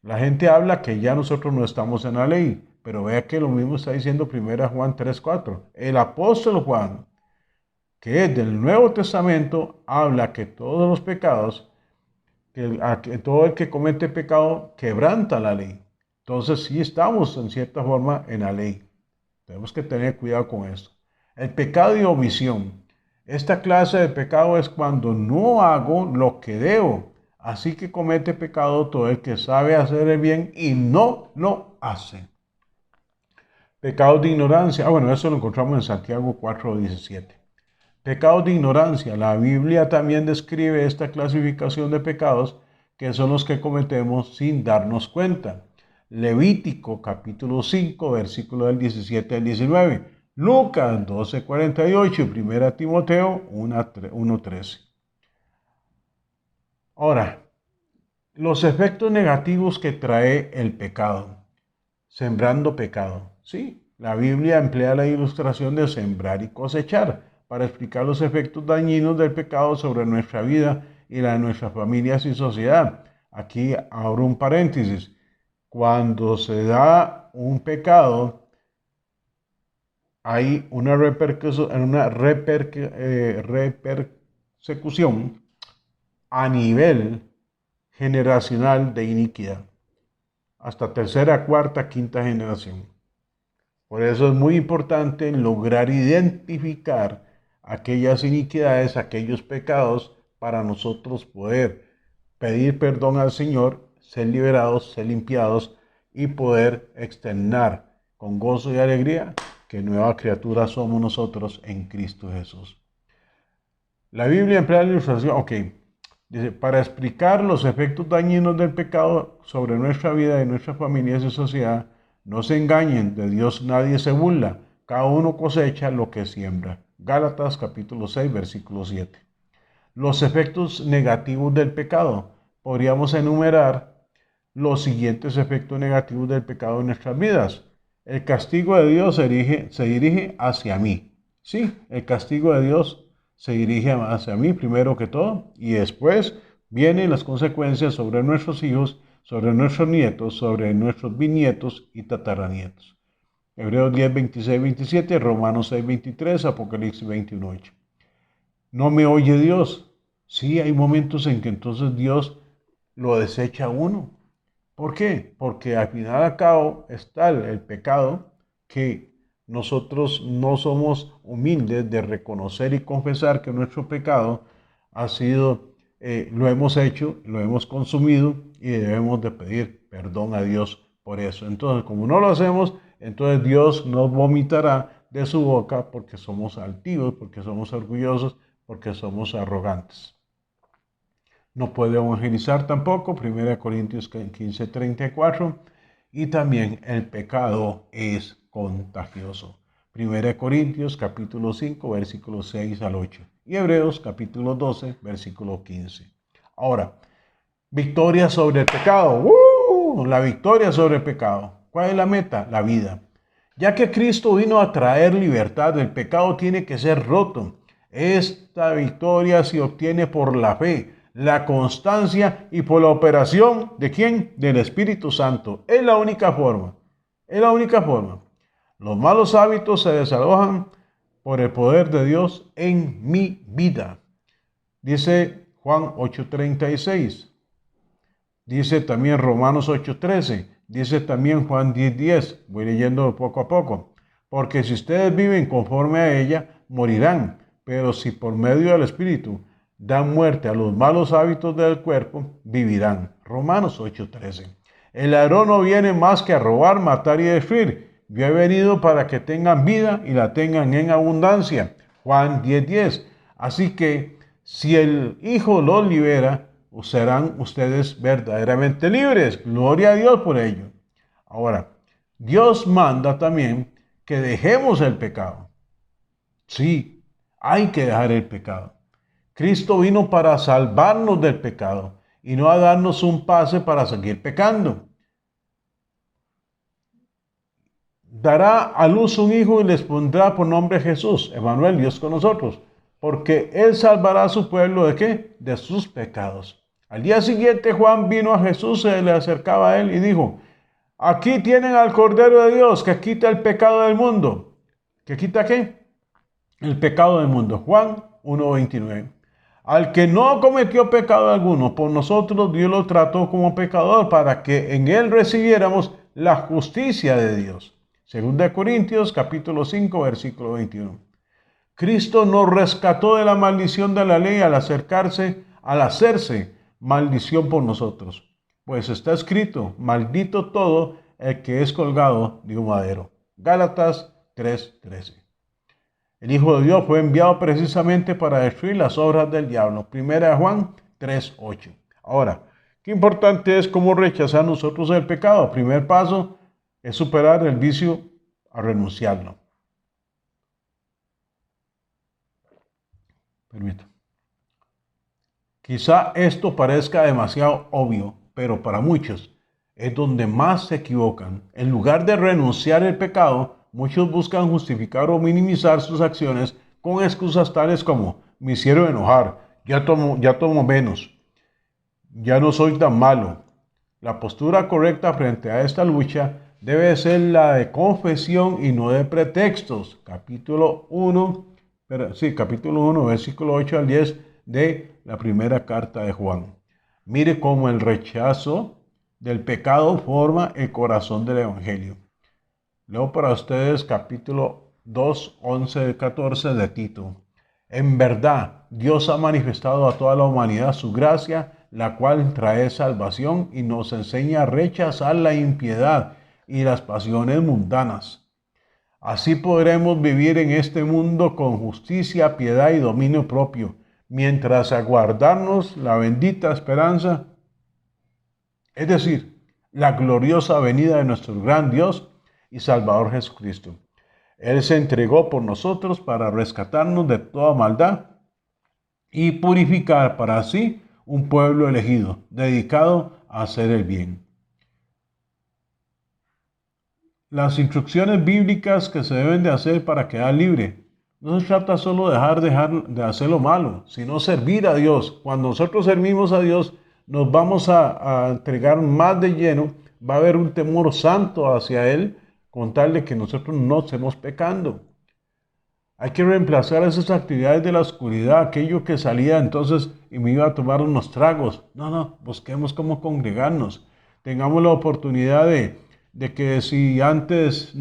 La gente habla que ya nosotros no estamos en la ley, pero vea que lo mismo está diciendo 1 Juan 3:4. El apóstol Juan, que es del Nuevo Testamento, habla que todos los pecados, que todo el que comete pecado quebranta la ley. Entonces sí estamos en cierta forma en la ley. Tenemos que tener cuidado con esto. El pecado de omisión. Esta clase de pecado es cuando no hago lo que debo. Así que comete pecado todo el que sabe hacer el bien y no lo hace. Pecados de ignorancia. Bueno, eso lo encontramos en Santiago 4:17. Pecados de ignorancia. La Biblia también describe esta clasificación de pecados que son los que cometemos sin darnos cuenta. Levítico capítulo 5, versículo del 17 al 19. Lucas 12:48 y 1 Timoteo 1:13. Ahora, los efectos negativos que trae el pecado. Sembrando pecado. Sí, la Biblia emplea la ilustración de sembrar y cosechar para explicar los efectos dañinos del pecado sobre nuestra vida y la de nuestras familias y sociedad. Aquí abro un paréntesis. Cuando se da un pecado, hay una repercusión a nivel generacional de iniquidad, hasta tercera, cuarta, quinta generación. Por eso es muy importante lograr identificar aquellas iniquidades, aquellos pecados, para nosotros poder pedir perdón al Señor, ser liberados, ser limpiados y poder externar con gozo y alegría que nueva criatura somos nosotros en Cristo Jesús. La Biblia emplea la ilustración, dice, para explicar los efectos dañinos del pecado sobre nuestra vida y nuestras familias y sociedad. No se engañen, de Dios nadie se burla, cada uno cosecha lo que siembra. Gálatas capítulo 6, versículo 7. Los efectos negativos del pecado. Podríamos enumerar los siguientes efectos negativos del pecado en nuestras vidas. El castigo de Dios se dirige hacia mí. Sí, el castigo de Dios se dirige hacia mí primero que todo y después vienen las consecuencias sobre nuestros hijos, sobre nuestros nietos, sobre nuestros bisnietos y tataranietos. Hebreos 10, 26, 27, Romanos 6, 23, Apocalipsis 21, 8. No me oye Dios. Sí, hay momentos en que entonces Dios lo desecha a uno. ¿Por qué? Porque al final y al cabo está el pecado, que nosotros no somos humildes de reconocer y confesar que nuestro pecado ha sido, lo hemos hecho, lo hemos consumido y debemos de pedir perdón a Dios por eso. Entonces, como no lo hacemos, entonces Dios nos vomitará de su boca porque somos altivos, porque somos orgullosos, porque somos arrogantes. No puede evangelizar tampoco, 1 Corintios 15:34, y también el pecado es contagioso. 1 Corintios capítulo 5, versículos 6 al 8, y Hebreos capítulo 12, versículo 15. Ahora, victoria sobre el pecado. La victoria sobre el pecado. ¿Cuál es la meta? La vida. Ya que Cristo vino a traer libertad, el pecado tiene que ser roto. Esta victoria se obtiene por la fe, la constancia y por la operación ¿de quién? Del Espíritu Santo. Es la única forma. Es la única forma. Los malos hábitos se desalojan por el poder de Dios en mi vida. Dice Juan 8:36. Dice también Romanos 8:13. Dice también Juan 10:10. Voy leyendo poco a poco. Porque si ustedes viven conforme a ella, morirán. Pero si por medio del Espíritu dan muerte a los malos hábitos del cuerpo, vivirán. Romanos 8:13. El ladrón no viene más que a robar, matar y destruir. Yo he venido para que tengan vida y la tengan en abundancia. Juan 10:10. Así que si el Hijo los libera, serán ustedes verdaderamente libres. Gloria a Dios por ello. Ahora, Dios manda también que dejemos el pecado. Sí, hay que dejar el pecado. Cristo vino para salvarnos del pecado y no a darnos un pase para seguir pecando. Dará a luz un hijo y les pondrá por nombre Jesús, Emmanuel, Dios con nosotros, porque él salvará a su pueblo ¿de qué? De sus pecados. Al día siguiente Juan vino a Jesús, se le acercaba a él y dijo: aquí tienen al Cordero de Dios que quita el pecado del mundo. ¿Que quita qué? El pecado del mundo. Juan 1:29. Al que no cometió pecado alguno, por nosotros Dios lo trató como pecador para que en él recibiéramos la justicia de Dios. Segunda de Corintios capítulo 5 versículo 21. Cristo nos rescató de la maldición de la ley al hacerse maldición por nosotros. Pues está escrito: maldito todo el que es colgado de un madero. Gálatas 3:13. El Hijo de Dios fue enviado precisamente para destruir las obras del diablo. Primera de Juan 3:8. Ahora, qué importante es cómo rechazar nosotros el pecado. El primer paso es superar el vicio a renunciarlo. Permítame. Quizá esto parezca demasiado obvio, pero para muchos es donde más se equivocan. En lugar de renunciar al pecado, muchos buscan justificar o minimizar sus acciones con excusas tales como: me hicieron enojar, ya tomo menos, ya no soy tan malo. La postura correcta frente a esta lucha debe ser la de confesión y no de pretextos. Capítulo 1, versículo 8 al 10 de la primera carta de Juan. Mire cómo el rechazo del pecado forma el corazón del Evangelio. Leo para ustedes capítulo 2, 11, 14 de Tito. En verdad, Dios ha manifestado a toda la humanidad su gracia, la cual trae salvación y nos enseña a rechazar la impiedad y las pasiones mundanas. Así podremos vivir en este mundo con justicia, piedad y dominio propio, mientras aguardamos la bendita esperanza, es decir, la gloriosa venida de nuestro gran Dios y Salvador Jesucristo. Él se entregó por nosotros para rescatarnos de toda maldad y purificar para sí un pueblo elegido, dedicado a hacer el bien. Las instrucciones bíblicas que se deben de hacer para quedar libre. No se trata solo de dejar de hacer lo malo, sino servir a Dios. Cuando nosotros servimos a Dios, nos vamos a entregar más de lleno. Va a haber un temor santo hacia Él, con tal de que nosotros no estemos pecando. Hay que reemplazar esas actividades de la oscuridad, aquello que salía entonces y me iba a tomar unos tragos. No, busquemos cómo congregarnos. Tengamos la oportunidad de que si antes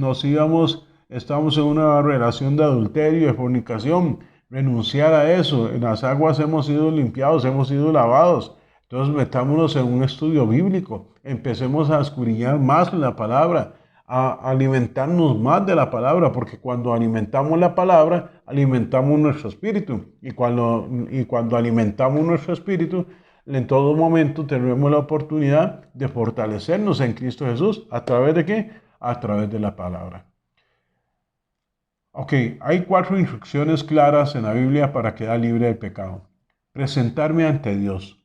estábamos en una relación de adulterio, de fornicación, renunciar a eso. En las aguas hemos sido limpiados, hemos sido lavados. Entonces metámonos en un estudio bíblico. Empecemos a escudriñar más la palabra, a alimentarnos más de la palabra, porque cuando alimentamos la palabra, alimentamos nuestro espíritu. Y cuando alimentamos nuestro espíritu, en todo momento tenemos la oportunidad de fortalecernos en Cristo Jesús. ¿A través de qué? A través de la palabra. Ok, hay 4 instrucciones claras en la Biblia para quedar libre del pecado. Presentarme ante Dios.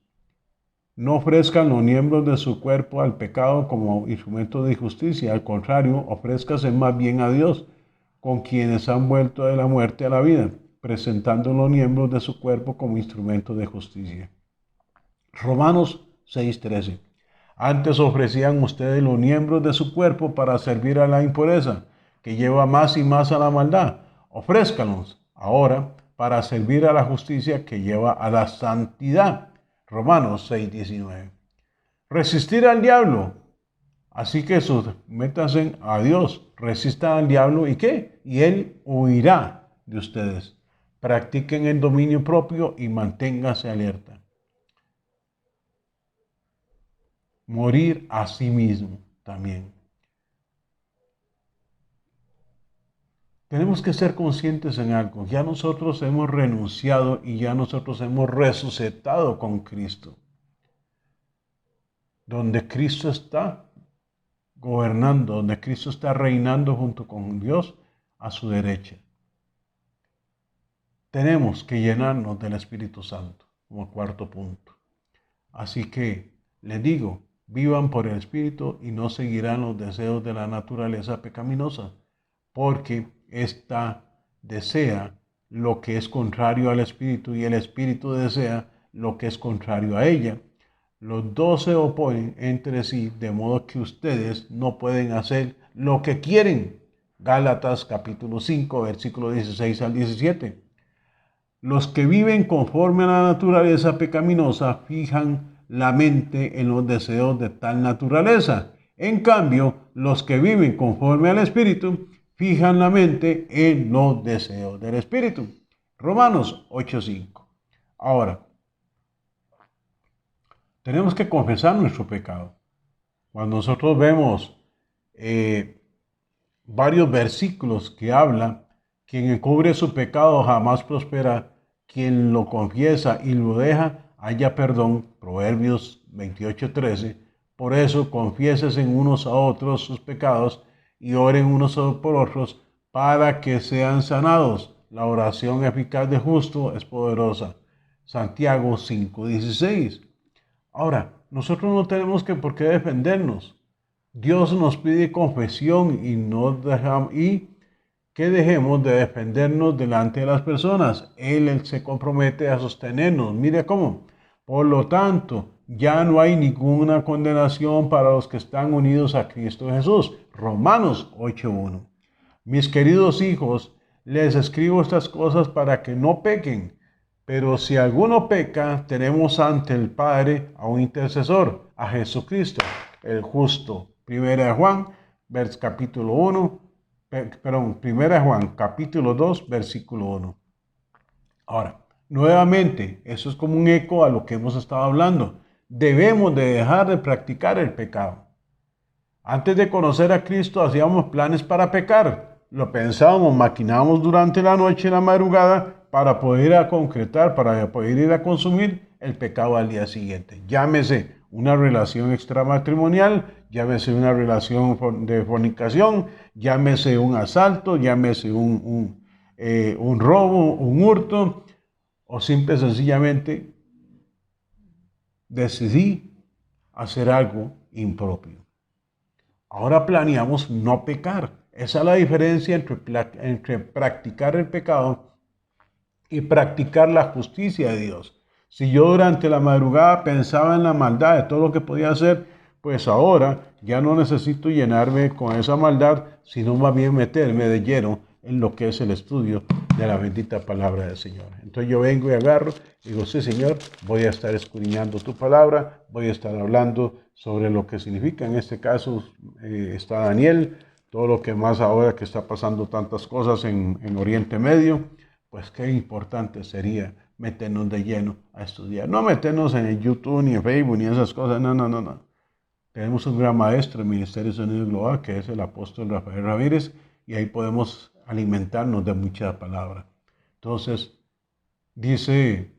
No ofrezcan los miembros de su cuerpo al pecado como instrumento de justicia. Al contrario, ofrézcase más bien a Dios, con quienes han vuelto de la muerte a la vida, presentando los miembros de su cuerpo como instrumento de justicia. Romanos 6:13. Antes ofrecían ustedes los miembros de su cuerpo para servir a la impureza, que lleva más y más a la maldad. Ofrézcanlos ahora para servir a la justicia, que lleva a la santidad. Romanos 6:19. Resistir al diablo. Así que sométanse a Dios, resistan al diablo y ¿qué? Y él huirá de ustedes. Practiquen el dominio propio y manténganse alerta. Morir a sí mismo también. Tenemos que ser conscientes en algo. Ya nosotros hemos renunciado y ya nosotros hemos resucitado con Cristo. Donde Cristo está gobernando, donde Cristo está reinando junto con Dios a su derecha. Tenemos que llenarnos del Espíritu Santo como cuarto punto. Así que les digo, vivan por el Espíritu y no seguirán los deseos de la naturaleza pecaminosa, porque ésta desea lo que es contrario al Espíritu y el Espíritu desea lo que es contrario a ella. Los dos se oponen entre sí, de modo que ustedes no pueden hacer lo que quieren. Gálatas capítulo 5, versículo 16 al 17. Los que viven conforme a la naturaleza pecaminosa fijan la mente en los deseos de tal naturaleza. En cambio, los que viven conforme al Espíritu fijan la mente en los deseos del Espíritu. Romanos 8:5. Ahora, tenemos que confesar nuestro pecado. Cuando nosotros vemos varios versículos que hablan, quien encubre su pecado jamás prospera, quien lo confiesa y lo deja, haya perdón. Proverbios 28:13. Por eso confiésense unos a otros sus pecados y oren unos por otros para que sean sanados. La oración eficaz de justo es poderosa. Santiago 5:16. Ahora, nosotros no tenemos por qué defendernos. Dios nos pide confesión y que dejemos de defendernos delante de las personas. Él se compromete a sostenernos. Mire cómo. Por lo tanto, ya no hay ninguna condenación para los que están unidos a Cristo Jesús. Romanos 8:1. Mis queridos hijos, les escribo estas cosas para que no pequen. Pero si alguno peca, tenemos ante el Padre a un intercesor, a Jesucristo, el justo. Primera Juan, capítulo 1, Primera Juan, capítulo 2, versículo 1. Ahora, nuevamente, eso es como un eco a lo que hemos estado hablando. Debemos de dejar de practicar el pecado. Antes de conocer a Cristo hacíamos planes para pecar. Lo pensábamos, maquinábamos durante la noche y la madrugada para poder ir a concretar, para poder ir a consumir el pecado al día siguiente. Llámese una relación extramatrimonial, llámese una relación de fornicación, llámese un asalto, llámese un robo, un hurto, o simple y sencillamente decidí hacer algo impropio. Ahora planeamos no pecar. Esa es la diferencia entre practicar el pecado y practicar la justicia de Dios. Si yo durante la madrugada pensaba en la maldad de todo lo que podía hacer, pues ahora ya no necesito llenarme con esa maldad, sino más bien meterme de lleno en lo que es el estudio de la bendita palabra del Señor. Entonces yo vengo y agarro y digo, sí Señor, voy a estar escudriñando tu palabra, voy a estar hablando sobre lo que significa. En este caso está Daniel, todo lo que más ahora que está pasando tantas cosas en Oriente Medio, pues qué importante sería meternos de lleno a estudiar. No meternos en el YouTube, ni en Facebook, ni esas cosas, no. Tenemos un gran maestro en Ministerio Sonido Global, que es el apóstol Rafael Ramírez, y ahí podemos alimentarnos de mucha palabra. Entonces, dice,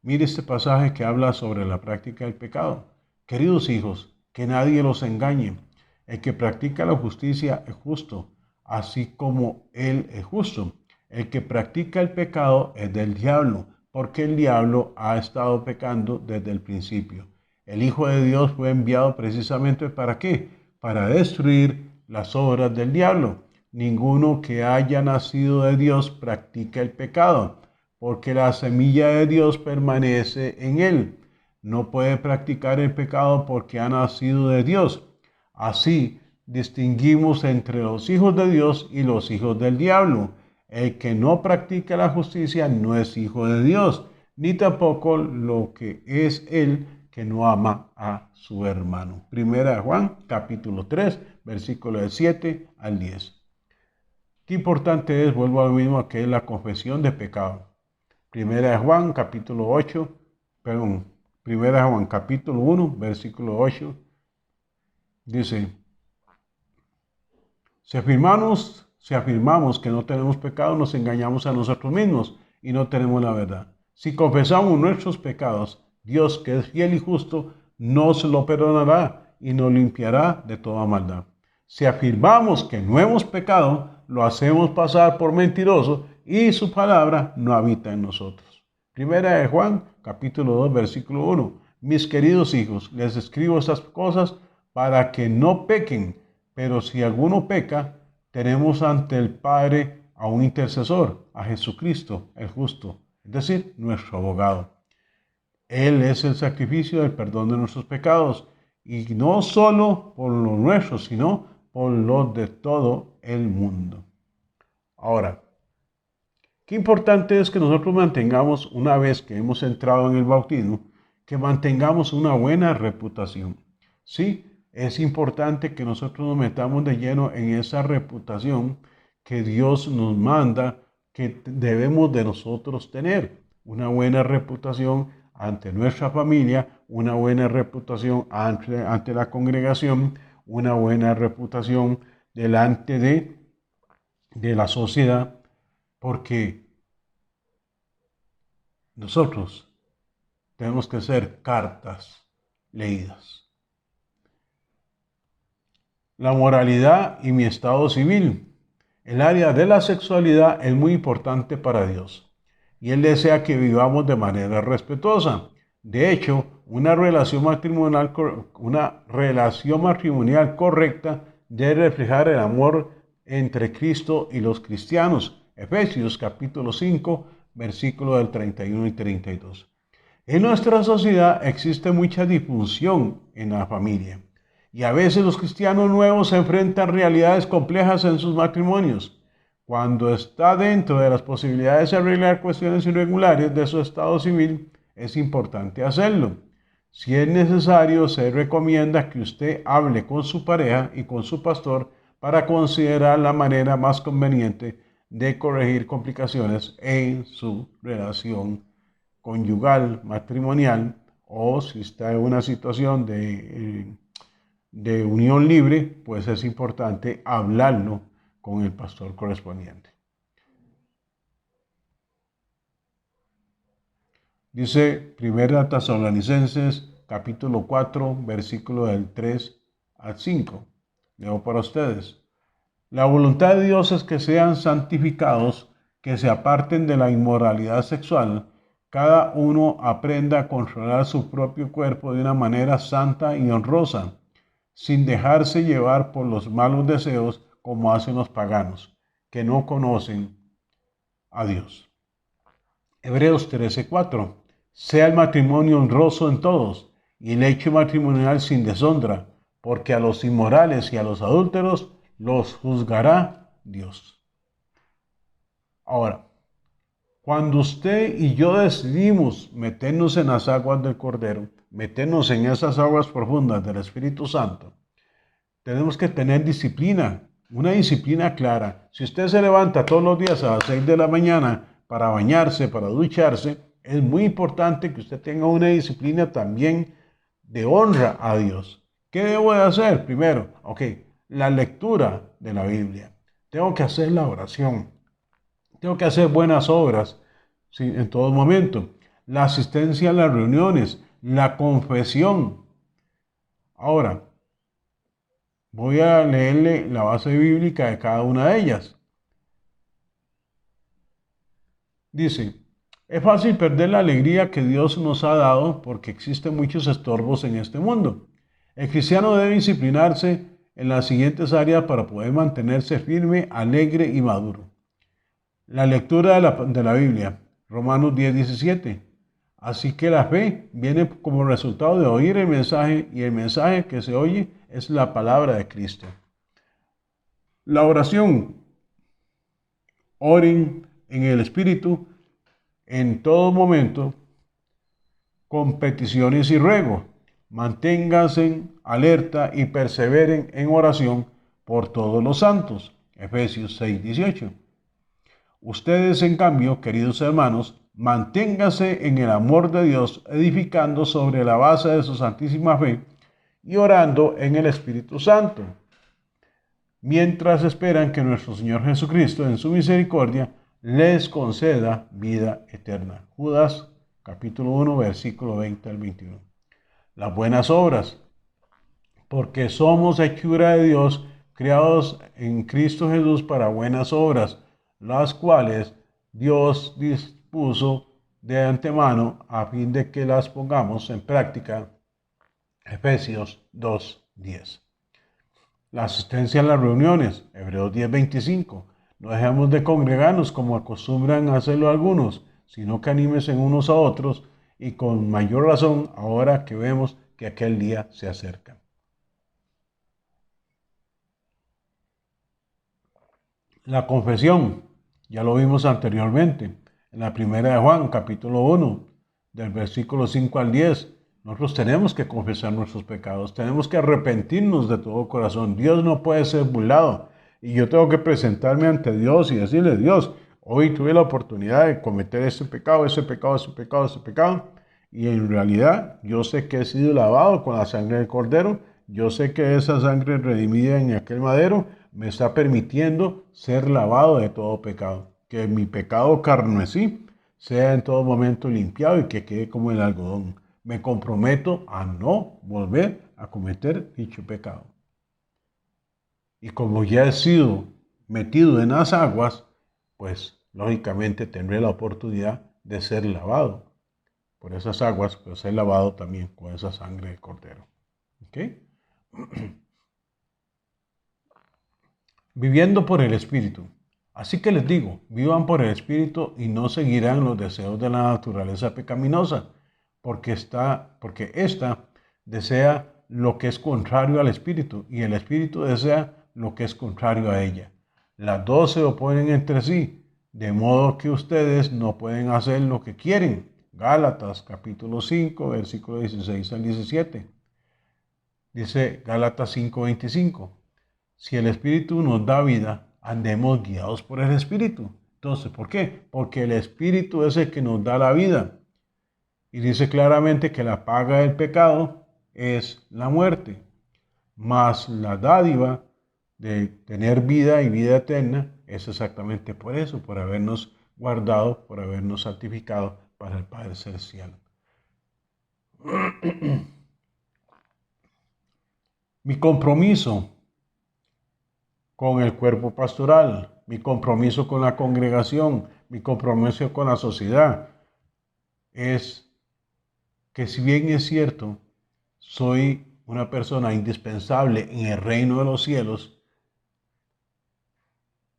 mire este pasaje que habla sobre la práctica del pecado. Queridos hijos, que nadie los engañe. El que practica la justicia es justo, así como Él es justo. El que practica el pecado es del diablo, porque el diablo ha estado pecando desde el principio. El Hijo de Dios fue enviado precisamente ¿para qué? Para destruir las obras del diablo. Ninguno que haya nacido de Dios practica el pecado, porque la semilla de Dios permanece en él. No puede practicar el pecado porque ha nacido de Dios. Así distinguimos entre los hijos de Dios y los hijos del diablo. El que no practica la justicia no es hijo de Dios, ni tampoco lo que es él que no ama a su hermano. Primera Juan, capítulo 3, versículo del 7 al 10. Qué importante es, vuelvo a lo mismo, que es la confesión de pecado. Primera de Juan, capítulo 8, perdón, Primera de Juan, capítulo 1, versículo 8, dice, si afirmamos que no tenemos pecado, nos engañamos a nosotros mismos y no tenemos la verdad. Si confesamos nuestros pecados, Dios, que es fiel y justo, nos lo perdonará y nos limpiará de toda maldad. Si afirmamos que no hemos pecado, lo hacemos pasar por mentiroso y su palabra no habita en nosotros. Primera de Juan, capítulo 2, versículo 1. Mis queridos hijos, les escribo estas cosas para que no pequen, pero si alguno peca, tenemos ante el Padre a un intercesor, a Jesucristo, el justo, es decir, nuestro abogado. Él es el sacrificio del perdón de nuestros pecados, y no solo por los nuestros, sino por los de todo el mundo. Ahora, qué importante es que nosotros mantengamos, una vez que hemos entrado en el bautismo, que mantengamos una buena reputación. Sí, es importante que nosotros nos metamos de lleno en esa reputación que Dios nos manda, que debemos de nosotros tener. Una buena reputación ante nuestra familia, una buena reputación ante la congregación, una buena reputación delante de la sociedad, porque nosotros tenemos que ser cartas leídas. La moralidad y mi estado civil. El área de la sexualidad es muy importante para Dios y Él desea que vivamos de manera respetuosa. De hecho, una relación matrimonial correcta debe reflejar el amor entre Cristo y los cristianos. Efesios capítulo 5, versículos del 31 y 32. En nuestra sociedad existe mucha disfunción en la familia y a veces los cristianos nuevos se enfrentan a realidades complejas en sus matrimonios. Cuando está dentro de las posibilidades de arreglar cuestiones irregulares de su estado civil, es importante hacerlo. Si es necesario, se recomienda que usted hable con su pareja y con su pastor para considerar la manera más conveniente de corregir complicaciones en su relación conyugal, matrimonial, o si está en una situación de unión libre, pues es importante hablarlo con el pastor correspondiente. Dice 1 Tesalonicenses capítulo 4, versículo del 3 al 5. Leo para ustedes. La voluntad de Dios es que sean santificados, que se aparten de la inmoralidad sexual, cada uno aprenda a controlar su propio cuerpo de una manera santa y honrosa, sin dejarse llevar por los malos deseos como hacen los paganos, que no conocen a Dios. Hebreos 13:4. Sea el matrimonio honroso en todos, y el hecho matrimonial sin deshonra, porque a los inmorales y a los adúlteros los juzgará Dios. Ahora, cuando usted y yo decidimos meternos en las aguas del Cordero, meternos en esas aguas profundas del Espíritu Santo, tenemos que tener disciplina, una disciplina clara. Si usted se levanta todos los días a las 6 de la mañana para bañarse, para ducharse, es muy importante que usted tenga una disciplina también de honra a Dios. ¿Qué debo de hacer? Primero, la lectura de la Biblia. Tengo que hacer la oración. Tengo que hacer buenas obras, ¿sí?, en todo momento. La asistencia a las reuniones, la confesión. Ahora, voy a leerle la base bíblica de cada una de ellas. Dice, es fácil perder la alegría que Dios nos ha dado porque existen muchos estorbos en este mundo. El cristiano debe disciplinarse en las siguientes áreas para poder mantenerse firme, alegre y maduro. La lectura de la Biblia, Romanos 10:17. Así que la fe viene como resultado de oír el mensaje y el mensaje que se oye es la palabra de Cristo. La oración. Oren en el Espíritu en todo momento con peticiones y ruego. Manténganse alerta y perseveren en oración por todos los santos. Efesios 6:18. Ustedes, en cambio, queridos hermanos, manténganse en el amor de Dios, edificando sobre la base de su santísima fe y orando en el Espíritu Santo, mientras esperan que nuestro Señor Jesucristo, en su misericordia, les conceda vida eterna. Judas, capítulo 1, versículo 20 al 21. Las buenas obras, porque somos hechura de Dios, creados en Cristo Jesús para buenas obras, las cuales Dios dispuso de antemano a fin de que las pongamos en práctica. Efesios 2:10. La asistencia a las reuniones, Hebreos 10:25. No dejemos de congregarnos como acostumbran a hacerlo algunos, sino que anímense unos a otros, y con mayor razón ahora que vemos que aquel día se acerca. La confesión, ya lo vimos anteriormente, en la primera de Juan, capítulo 1, del versículo 5 al 10. Nosotros tenemos que confesar nuestros pecados, tenemos que arrepentirnos de todo corazón. Dios no puede ser burlado. Y yo tengo que presentarme ante Dios y decirle: Dios, hoy tuve la oportunidad de cometer este pecado, ese pecado, ese pecado, ese pecado. Y en realidad yo sé que he sido lavado con la sangre del Cordero. Yo sé que esa sangre redimida en aquel madero me está permitiendo ser lavado de todo pecado. Que mi pecado carmesí sea en todo momento limpiado y que quede como el algodón. Me comprometo a no volver a cometer dicho pecado. Y como ya he sido metido en las aguas, pues lógicamente tendré la oportunidad de ser lavado por esas aguas, pero ser lavado también con esa sangre de cordero. ¿Ok? Viviendo por el Espíritu. Así que les digo, vivan por el Espíritu y no seguirán los deseos de la naturaleza pecaminosa, porque ésta desea lo que es contrario al Espíritu y el Espíritu desea lo que es contrario a ella. Las dos se oponen entre sí, de modo que ustedes no pueden hacer lo que quieren. Gálatas capítulo 5, versículo 16 al 17. Dice Gálatas 5:25. Si el Espíritu nos da vida, andemos guiados por el Espíritu. Entonces, ¿por qué? Porque el Espíritu es el que nos da la vida. Y dice claramente que la paga del pecado es la muerte, mas la dádiva de tener vida y vida eterna es exactamente por eso, por habernos guardado, por habernos santificado para el Padre Celestial. Mi compromiso con el cuerpo pastoral, mi compromiso con la congregación, mi compromiso con la sociedad, es que si bien es cierto, soy una persona indispensable en el reino de los cielos,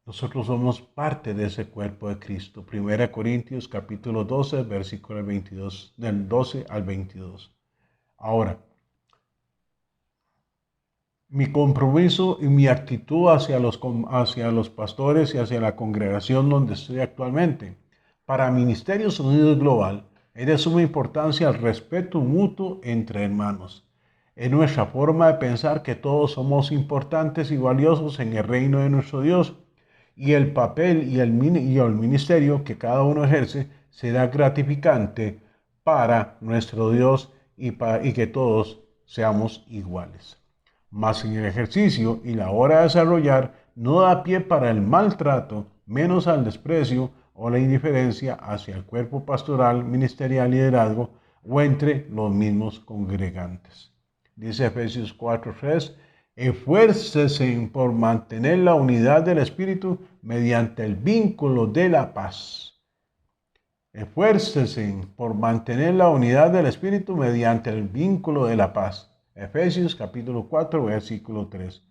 nosotros somos parte de ese cuerpo de Cristo. 1 Corintios capítulo 12, versículo 22, del 12 al 22. Ahora, mi compromiso y mi actitud hacia los pastores y hacia la congregación donde estoy actualmente. Para Ministerios Unidos Global es de suma importancia el respeto mutuo entre hermanos. Es nuestra forma de pensar que todos somos importantes y valiosos en el reino de nuestro Dios, y el papel y el ministerio que cada uno ejerce será gratificante para nuestro Dios y que todos seamos iguales. Mas en el ejercicio y la hora de desarrollar no da pie para el maltrato, menos al desprecio o la indiferencia hacia el cuerpo pastoral, ministerial y liderazgo o entre los mismos congregantes. Dice Efesios 4:3, esfuércese por mantener la unidad del Espíritu mediante el vínculo de la paz. Esfuércese por mantener la unidad del Espíritu mediante el vínculo de la paz. Efesios capítulo 4, versículo 3.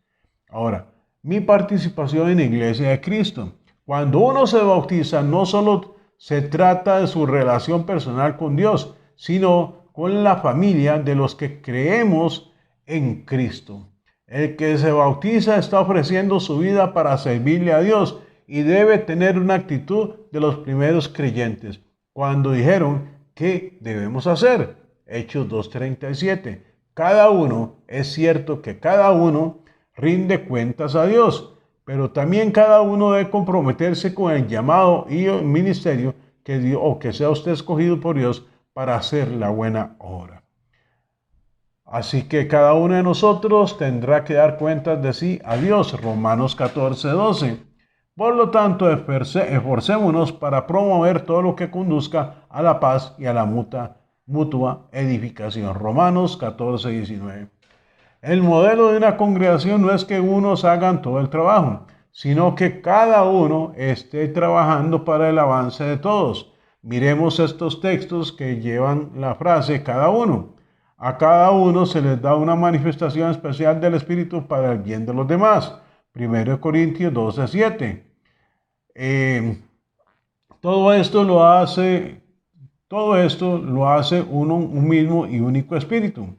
Ahora, mi participación en la Iglesia de Cristo. Cuando uno se bautiza, no solo se trata de su relación personal con Dios, sino con la familia de los que creemos en Cristo. El que se bautiza está ofreciendo su vida para servirle a Dios y debe tener una actitud de los primeros creyentes cuando dijeron: ¿qué debemos hacer? Hechos 2:37. Cada uno, es cierto que cada uno rinde cuentas a Dios, pero también cada uno debe comprometerse con el llamado y el ministerio que Dios, o que sea usted escogido por Dios para hacer la buena obra. Así que cada uno de nosotros tendrá que dar cuentas de sí a Dios. Romanos 14:12. Por lo tanto, esforcémonos para promover todo lo que conduzca a la paz y a la mutua edificación. Romanos 14:19. El modelo de una congregación no es que unos hagan todo el trabajo, sino que cada uno esté trabajando para el avance de todos. Miremos estos textos que llevan la frase cada uno. A cada uno se les da una manifestación especial del Espíritu para el bien de los demás. 1 Corintios 12:7. Todo esto lo hace un mismo y único Espíritu,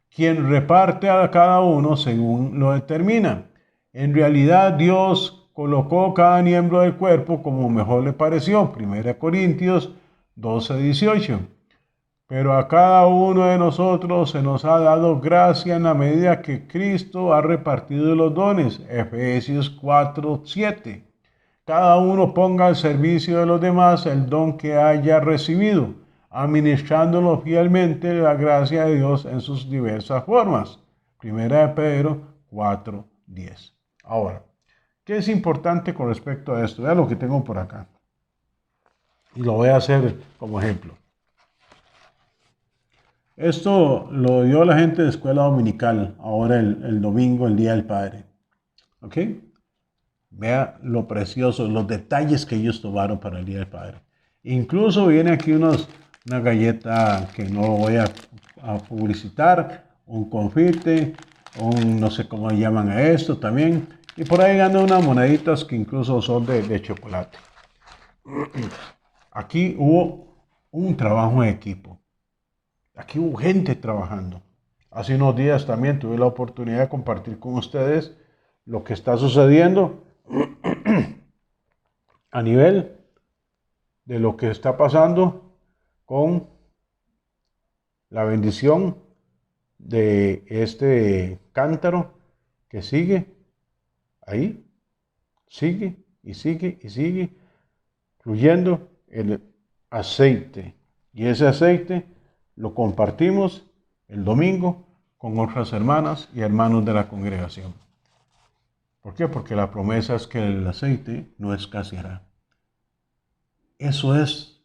quien reparte a cada uno según lo determina. En realidad, Dios colocó cada miembro del cuerpo como mejor le pareció. 1 Corintios 12:18. Pero a cada uno de nosotros se nos ha dado gracia en la medida que Cristo ha repartido los dones. Efesios 4:7. Cada uno ponga al servicio de los demás el don que haya recibido, administrándolo fielmente la gracia de Dios en sus diversas formas. Primera de Pedro 4:10. Ahora, ¿qué es importante con respecto a esto? Vean lo que tengo por acá. Y lo voy a hacer como ejemplo. Esto lo dio la gente de escuela dominical, ahora el domingo, el Día del Padre. ¿Ok? Vea lo precioso, los detalles que ellos tomaron para el Día del Padre. Incluso viene aquí una galleta que no voy a publicitar, un confite, no sé cómo llaman a esto también. Y por ahí andan unas moneditas que incluso son de chocolate. Aquí hubo un trabajo en equipo. Aquí hubo gente trabajando. Hace unos días también tuve la oportunidad de compartir con ustedes lo que está sucediendo a nivel de lo que está pasando con la bendición de este cántaro que sigue ahí, sigue y sigue y sigue fluyendo el aceite. Y ese aceite lo compartimos el domingo con otras hermanas y hermanos de la congregación. ¿Por qué? Porque la promesa es que el aceite no escaseará. Eso es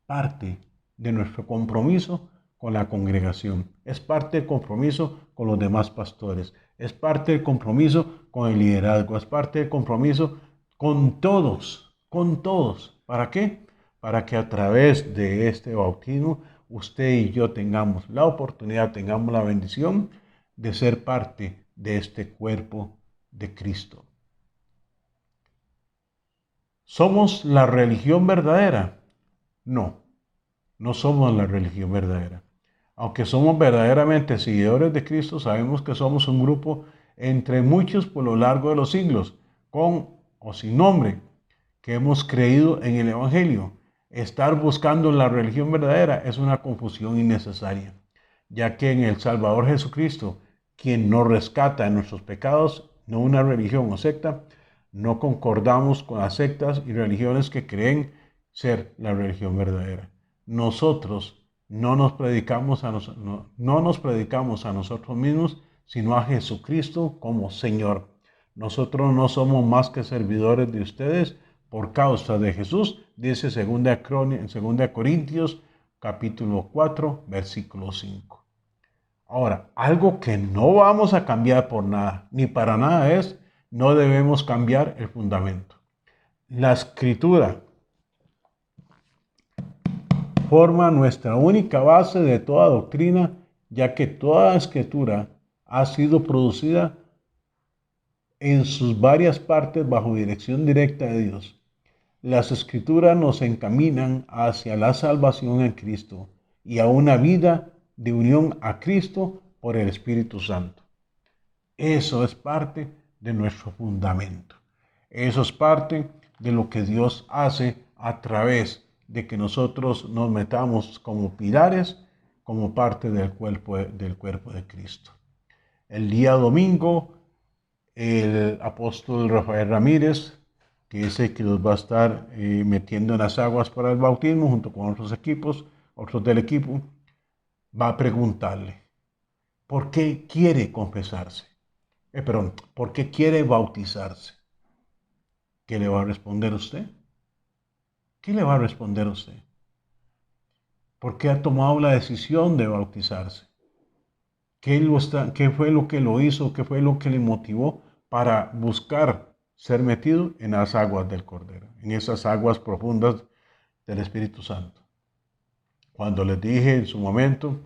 parte de nuestro compromiso con la congregación. Es parte del compromiso con los demás pastores. Es parte del compromiso con el liderazgo. Es parte del compromiso con todos. Con todos. ¿Para qué? Para que a través de este bautismo usted y yo tengamos la oportunidad, tengamos la bendición de ser parte de este cuerpo de Cristo. ¿Somos la religión verdadera? No, no somos la religión verdadera. Aunque somos verdaderamente seguidores de Cristo, sabemos que somos un grupo entre muchos por lo largo de los siglos, con o sin nombre, que hemos creído en el Evangelio. Estar buscando la religión verdadera es una confusión innecesaria, ya que en el Salvador Jesucristo, quien nos rescata de nuestros pecados, no una religión o secta, no concordamos con las sectas y religiones que creen ser la religión verdadera. Nosotros no nos predicamos a nosotros mismos, sino a Jesucristo como Señor. Nosotros no somos más que servidores de ustedes por causa de Jesús, dice 2 Corintios capítulo 4, versículo 5. Ahora, algo que no vamos a cambiar por nada, ni para nada es, no debemos cambiar el fundamento. La Escritura forma nuestra única base de toda doctrina, ya que toda Escritura ha sido producida en sus varias partes bajo dirección directa de Dios. Las Escrituras nos encaminan hacia la salvación en Cristo y a una vida de unión a Cristo por el Espíritu Santo. Eso es parte de nuestro fundamento. Eso es parte de lo que Dios hace a través de que nosotros nos metamos como pilares, como parte del cuerpo de Cristo. El día domingo el apóstol Rafael Ramírez, que dice que los va a estar metiendo en las aguas para el bautismo junto con otros equipos, otros del equipo, va a preguntarle, ¿por qué quiere confesarse? Perdón, ¿por qué quiere bautizarse? ¿Qué le va a responder usted? ¿Qué le va a responder usted? ¿Por qué ha tomado la decisión de bautizarse? ¿Qué fue lo que lo hizo? ¿Qué fue lo que le motivó para buscar ser metido en las aguas del Cordero, en esas aguas profundas del Espíritu Santo? Cuando les dije en su momento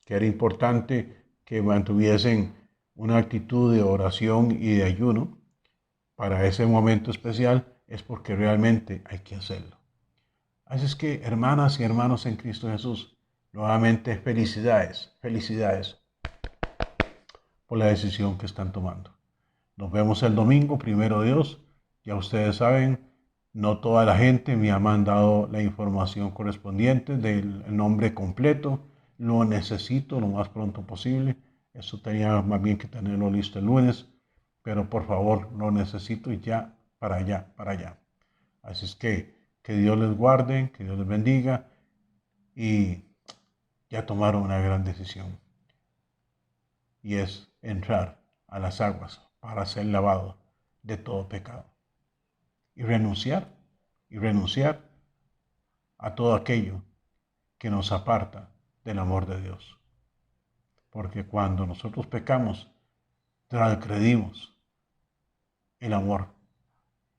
que era importante que mantuviesen una actitud de oración y de ayuno para ese momento especial, es porque realmente hay que hacerlo. Así es que, hermanas y hermanos en Cristo Jesús, nuevamente felicidades, felicidades por la decisión que están tomando. Nos vemos el domingo, primero Dios. Ya ustedes saben, no toda la gente me ha mandado la información correspondiente del nombre completo. Lo necesito lo más pronto posible. Eso tenía más bien que tenerlo listo el lunes, pero por favor, lo necesito ya, para allá, para allá. Así es que Dios les guarde, que Dios les bendiga y ya tomaron una gran decisión y es entrar a las aguas para ser lavado de todo pecado y renunciar a todo aquello que nos aparta del amor de Dios. Porque cuando nosotros pecamos, transgredimos el amor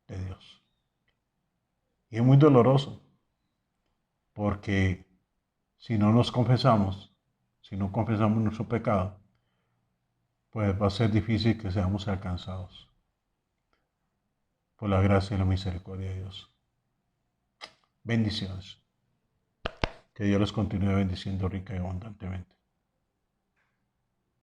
de Dios. Y es muy doloroso porque si no nos confesamos, si no confesamos nuestro pecado, pues va a ser difícil que seamos alcanzados por la gracia y la misericordia de Dios. Bendiciones. Que Dios los continúe bendiciendo rica y abundantemente.